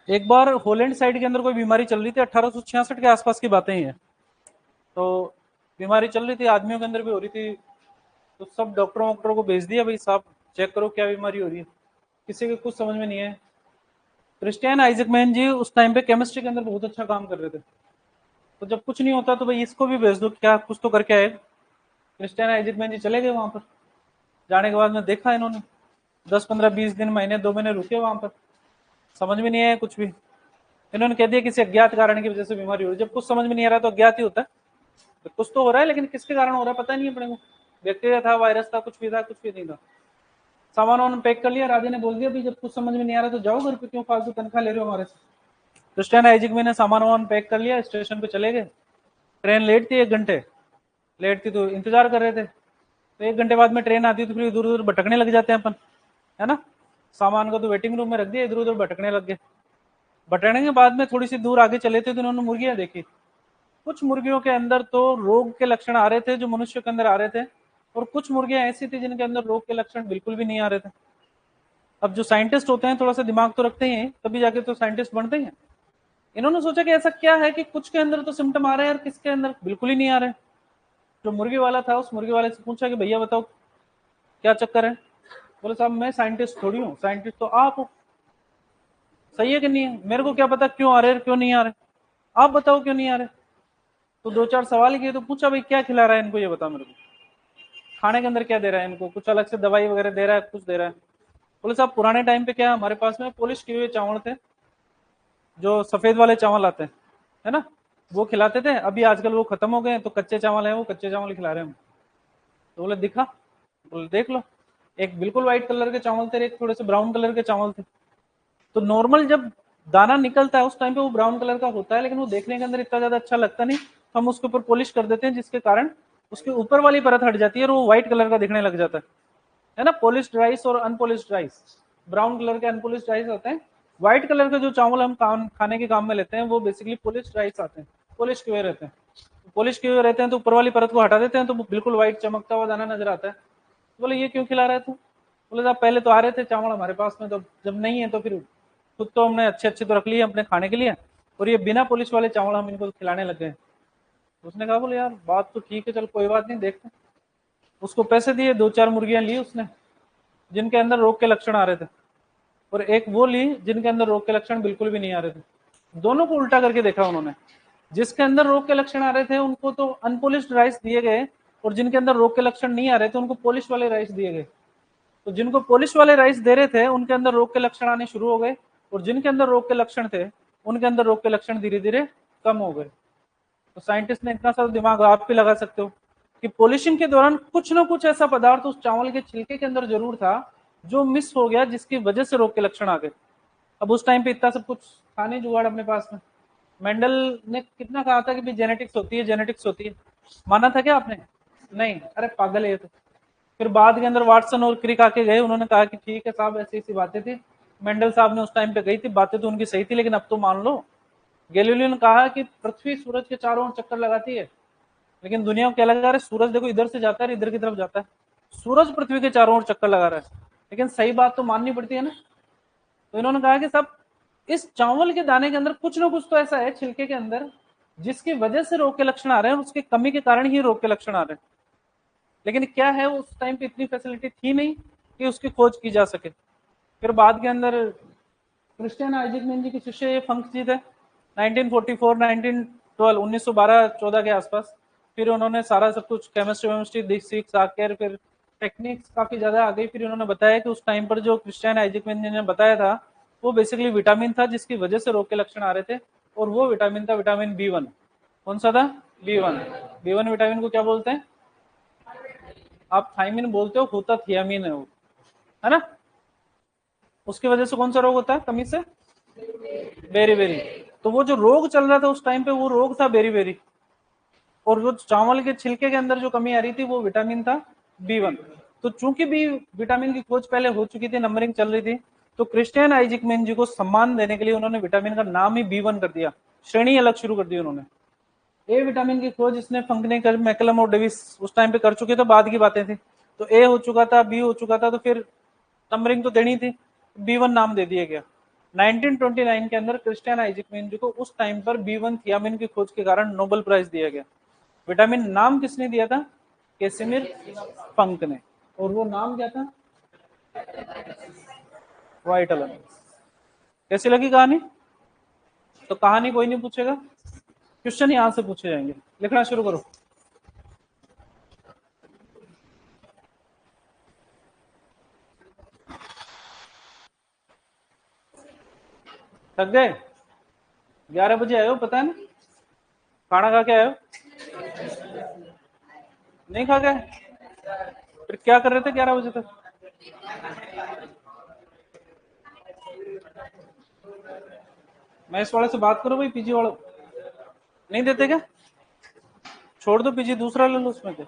एक बार होलैंड साइड के अंदर कोई बीमारी चल रही थी, 1866 के आसपास की बातें ही है। तो बीमारी चल रही थी, आदमियों के अंदर भी हो रही थी, तो सब डॉक्टरों वॉक्टरों को भेज दिया, भाई साहब चेक करो क्या बीमारी हो रही है। किसी को कुछ समझ में नहीं है। क्रिस्टियन आइजकमैन जी उस टाइम पे केमिस्ट्री के अंदर बहुत अच्छा काम कर रहे थे, तो जब कुछ नहीं होता तो भाई इसको भी भेज दो, क्या कुछ तो करके आएगा। क्रिस्टियन आइजकमैन जी चले गए वहां पर। जाने के बाद में देखा इन्होंने, 10 15 20 दिन, महीने 2 महीने रुके वहां पर, समझ में नहीं आया कुछ भी। इन्होंने कह दिया किसी अज्ञात कारण की वजह से बीमारी हो रही है। जब कुछ समझ में नहीं आ रहा तो अज्ञात ही होता है, तो कुछ तो हो रहा है, लेकिन किसके कारण हो रहा है पता नहीं है अपने को। बैक्टीरिया था, वायरस था, कुछ भी था, कुछ भी नहीं था। सामान उन्होंने पैक कर लिया, राजा ने बोल दिया भाई जब कुछ समझ में नहीं आ रहा तो जाओ घर पे, क्यों फालतू तनख्वाह ले रहे हो हमारे से। क्रिस्टियन आइजकमैन ने सामान वामान पैक कर लिया, स्टेशन पे चले गए। ट्रेन लेट थी, 1 घंटे लेट थी, तो इंतजार कर रहे थे। तो 1 घंटे बाद में ट्रेन आती तो फिर इधर उधर भटकने लग जाते हैं अपन, है ना। सामान को तो वेटिंग रूम में रख दिया, इधर उधर भटकने लग गए। भटकने के बाद में थोड़ी सी दूर आगे चले थे तो उन्होंने मुर्गियां देखी। कुछ मुर्गियों के अंदर तो रोग के लक्षण आ रहे थे जो मनुष्य के अंदर आ रहे थे, और कुछ मुर्गियां ऐसी थी जिनके अंदर रोग के लक्षण बिल्कुल भी नहीं आ रहे थे। अब जो साइंटिस्ट होते हैं थोड़ा सा दिमाग तो रखते ही हैं, तभी जाके तो साइंटिस्ट बनते ही हैं। इन्होंने सोचा कि ऐसा क्या है कि कुछ के अंदर तो सिम्टम आ रहे हैं और किसके अंदर बिल्कुल ही नहीं आ रहे। जो मुर्गी वाला था उस मुर्गी वाले से पूछा कि भैया बताओ क्या चक्कर है। बोले साहब मैं साइंटिस्ट थोड़ी हूँ, साइंटिस्ट तो आप हो। सही है कि नहीं है, मेरे को क्या पता क्यों आ रहे क्यों नहीं आ रहे, आप बताओ क्यों नहीं आ रहे। तो दो चार सवाल किए तो पूछा भाई क्या खिला रहा है इनको, ये बता मेरे को, खाने के अंदर क्या दे रहा है इनको, कुछ अलग से दवाई वगैरह दे रहा है, कुछ दे रहा है। बोले साहब पुराने टाइम पे क्या हमारे पास में पॉलिश किए हुए चावल थे, जो सफेद वाले चावल आते हैं है ना, वो खिलाते थे। अभी आजकल वो खत्म हो गए हैं, तो कच्चे चावल है, वो कच्चे चावल खिला रहे हैं हम। तो बोले दिखा, बोले देख लो, एक बिल्कुल व्हाइट कलर के चावल थे, एक थोड़े से ब्राउन कलर के चावल थे। तो नॉर्मल जब दाना निकलता है उस टाइम पे वो ब्राउन कलर का होता है, लेकिन वो देखने के अंदर इतना ज्यादा अच्छा लगता नहीं, तो हम उसके ऊपर पॉलिश कर देते हैं, जिसके कारण उसके ऊपर वाली परत हट जाती है और वो व्हाइट कलर का दिखने लग जाता है ना। पॉलिश्ड राइस और अनपॉलिश्ड राइस, ब्राउन कलर के अनपॉलिश्ड राइस होते हैं। व्हाइट कलर के जो चावल हम खाने के काम में लेते हैं वो बेसिकली पॉलिश्ड राइस आते हैं, पॉलिश किए हुए रहते हैं। पॉलिश किए हुए रहते हैं तो ऊपर वाली परत को हटा देते हैं तो बिल्कुल व्हाइट चमकता हुआ दाना नजर आता है। बोले ये क्यों खिला रहे थे। बोले साहब पहले तो आ रहे थे चावल हमारे पास में, तो जब नहीं है तो फिर खुद तो हमने अच्छे अच्छे तो रख लिए अपने खाने के लिए, और ये बिना पॉलिश वाले चावल हम इनको खिलाने लग गए। उसने कहा बोले यार बात तो ठीक है, चल कोई बात नहीं, देखते। उसको पैसे दिए, दो चार मुर्गियां ली उसने जिनके अंदर रोग के लक्षण आ रहे थे, और एक वो ली जिनके अंदर रोग के लक्षण बिल्कुल भी नहीं आ रहे थे। दोनों को उल्टा करके देखा उन्होंने, जिसके अंदर रोग के लक्षण आ रहे थे उनको तो अनपोलिश्ड राइस दिए गए, और जिनके अंदर रोग के लक्षण नहीं आ रहे थे उनको पॉलिश वाले राइस दिए गए। तो जिनको पॉलिश वाले राइस दे रहे थे उनके अंदर रोग के लक्षण आने शुरू हो गए, और जिनके अंदर रोग के लक्षण थे उनके अंदर रोग के लक्षण धीरे धीरे कम हो गए। तो साइंटिस्ट ने इतना सारा दिमाग आप भी लगा सकते हो कि पॉलिशिंग के दौरान कुछ ना कुछ ऐसा पदार्थ उस चावल के छिलके के अंदर जरूर था जो मिस हो गया, जिसकी वजह से रोग के लक्षण आ गए। अब उस टाइम पे इतना सब कुछ था नहीं जुगाड़ अपने पास में। मेंडल ने कितना कहा था कि भाई जेनेटिक्स होती है, जेनेटिक्स होती है, माना था क्या आपने? नहीं, अरे पागल है ये तो। फिर बाद के अंदर वाटसन और क्रिक आके गए, उन्होंने कहा कि ठीक है साहब ऐसी ऐसी बातें थी, मेंडल साहब ने उस टाइम पे गई थी, बातें तो उनकी सही थी, लेकिन अब तो मान लो। गैलीलियो ने कहा कि पृथ्वी सूरज के चारों ओर चक्कर लगाती है, लेकिन दुनिया को क्या लगा रहा है, सूरज देखो इधर से जाता है, इधर की तरफ जाता है, सूरज पृथ्वी के चारों ओर चक्कर लगा रहा है। लेकिन सही बात तो माननी पड़ती है ना। तो इन्होंने कहा कि सब इस चावल के दाने के अंदर कुछ ना कुछ तो ऐसा है छिलके के अंदर जिसकी वजह से रोग के लक्षण आ रहे हैं, और उसकी कमी के कारण ही रोग के लक्षण आ रहे हैं। लेकिन क्या है, उस टाइम पे इतनी फैसिलिटी थी नहीं कि उसकी खोज की जा सके। फिर बाद के अंदर क्रिश्चियन आइजैक न्यूटन जी के शिष्य ये फंक जी थे, 1944 1912 1912-14 के आसपास। फिर उन्होंने सारा सब कुछ केमिस्ट्री वेमिस्ट्री सीख साकर, फिर टेक्निक्स काफी ज्यादा आ गई। फिर उन्होंने बताया कि उस टाइम पर जो क्रिश्चियन आइजैक न्यूटन ने बताया था वो बेसिकली विटामिन था जिसकी वजह से रोग के लक्षण आ रहे थे, और वो विटामिन था विटामिन B1। कौन सा था? B1। B1 विटामिन को क्या बोलते हैं? आप थायमिन बोलते हो, होता थियामिन है वो, है ना। उसकी वजह से कौन सा रोग होता है कमी से? Beriberi. तो वो जो रोग चल रहा था उस टाइम पे वो रोग था बेरी बेरी, और जो चावल के छिलके के अंदर जो कमी आ रही थी वो विटामिन था B1। तो चूंकि बी विटामिन की खोज पहले हो चुकी थी, नंबरिंग चल रही थी, तो क्रिश्चियन आइजैक न्यूटन जी को सम्मान देने के लिए उन्होंने विटामिन का नाम ही B1 कर दिया, श्रेणी अलग शुरू कर दी उन्होंने। ए विटामिन की खोज इसने फंक ने कर, मैकलम और डेविस उस टाइम पे कर चुके थे, बाद की बातें थी। तो ए हो चुका था, बी हो चुका था, तो फिर नंबरिंग तो देनी थी, B1 नाम दे दिया गया। 1929 के अंदर क्रिश्चियन आइजैक न्यूटन जी को उस टाइम पर B1 थियामिन की खोज के कारण नोबेल प्राइज दिया गया। विटामिन नाम किसने दिया था? कैसिमिर फंक ने। और वो नाम क्या था? White Alan. कैसी लगी कहानी? तो कहानी कोई नहीं पूछेगा, क्वेश्चन यहां से पूछे जाएंगे। लिखना शुरू करो। थक गए? 11 बजे आए हो पता है ना, खाना खा के आए हो? नहीं खा गए? फिर क्या कर रहे थे 11 बजे तक? मैं इस वाले से बात करो भाई, पीजी वालों नहीं देते क्या? छोड़ दो पीजी, दूसरा ले लो उसमें क्या।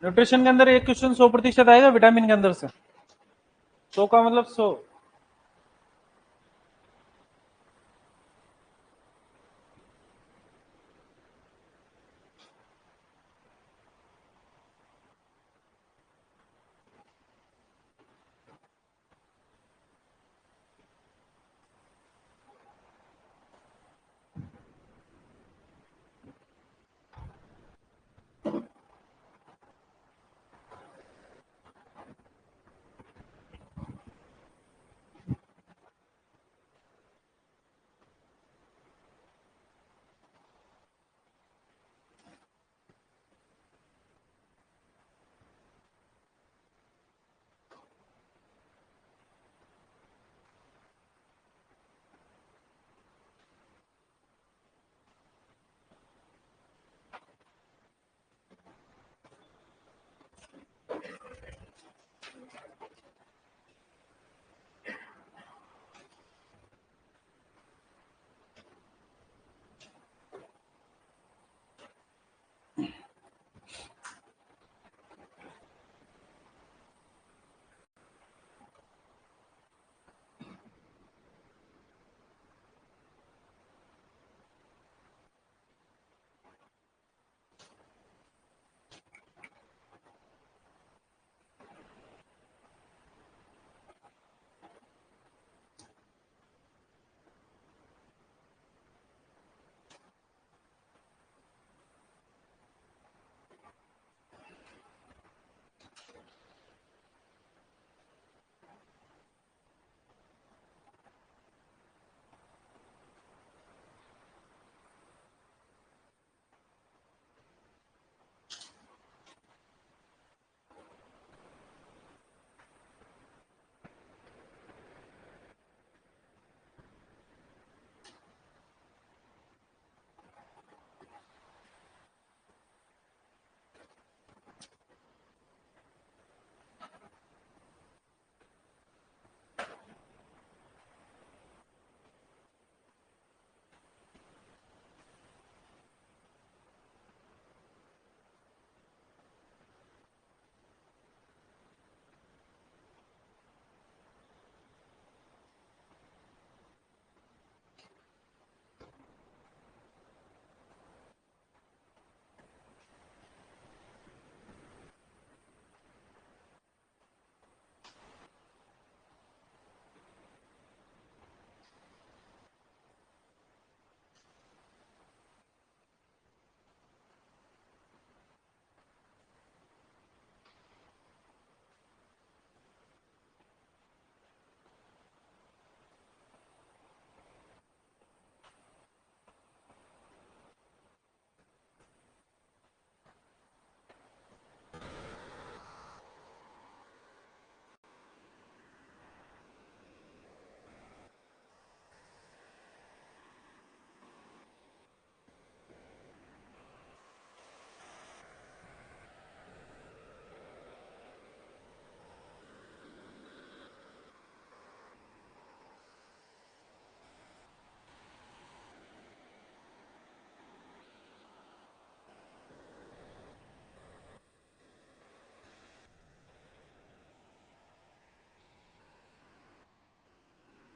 न्यूट्रिशन के अंदर एक क्वेश्चन 100% आएगा, विटामिन के अंदर से 100 का मतलब 100।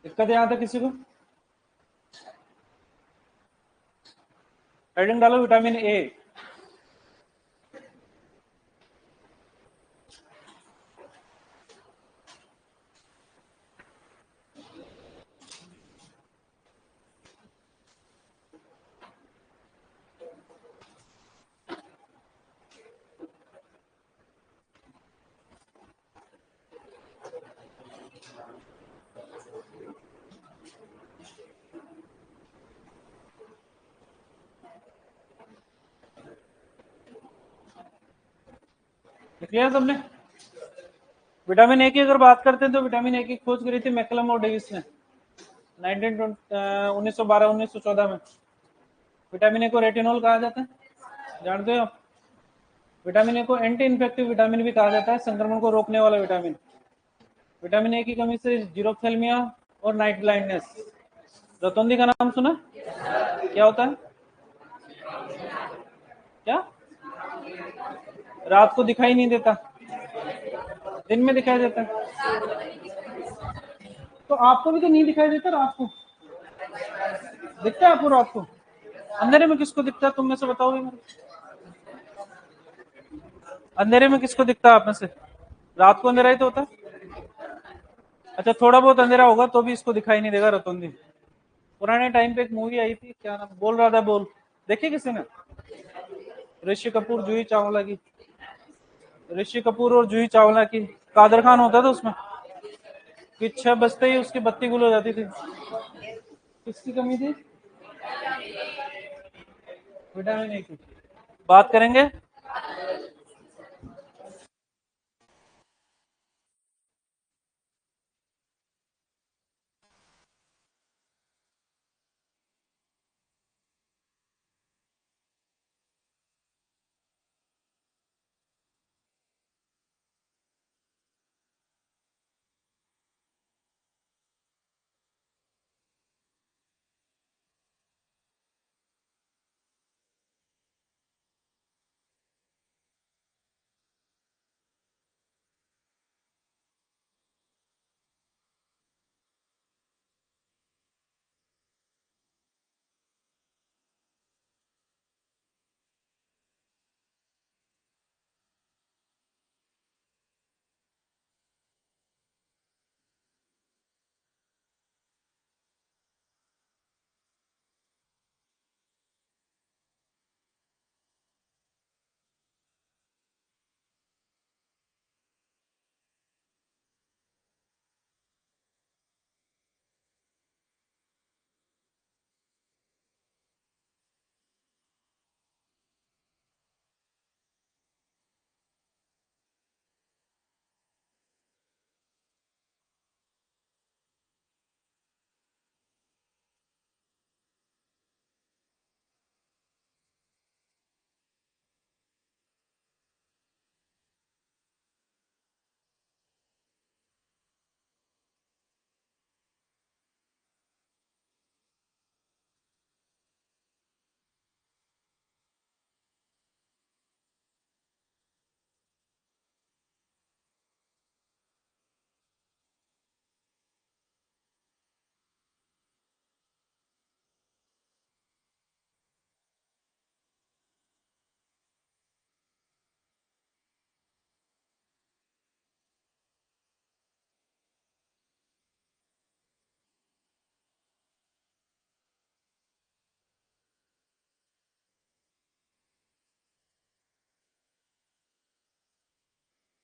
दिक्कत यहाँ था किसी को? हेडिंग डालो विटामिन ए। लिख लिया तुमने? विटामिन ए की अगर बात करते हैं तो विटामिन ए की खोज करी थी मैकलम और डेविस ने 1914 में। विटामिन ए को रेटिनॉल कहा जाता है, जानते हो? विटामिन ए को एंटी इन्फेक्टिव विटामिन भी कहा जाता है, संक्रमण को रोकने वाला विटामिन। विटामिन ए की कमी से जीरोप्थेल्मिया और नाइट ब्लाइंडनेस। रतौंधी का नाम सुना? क्या होता है? क्या रात को दिखाई नहीं देता, दिन में दिखाई देता है। तो आपको भी तो नहीं दिखाई देता रात को, दिखता है आपको रात को? अंधेरे में किसको दिखता है, तुम में से बताओगे मेरे? अंधेरे में किसको दिखता है आप में से? रात को अंधेरा ही तो होता है। अच्छा, थोड़ा बहुत अंधेरा होगा तो भी इसको दिखाई नहीं देगा रतुंदी। पुराने टाइम पे एक मूवी आई थी, क्या नाम, बोल रहा था बोल, देखी किसी ने? ऋषि कपूर जूही चावला की, ऋषि कपूर और जूही चावला की। कादर खान होता था उसमें कि 6 बजते ही उसकी बत्ती गुल हो जाती थी। किसकी कमी थी? विटामिन ए की। बात करेंगे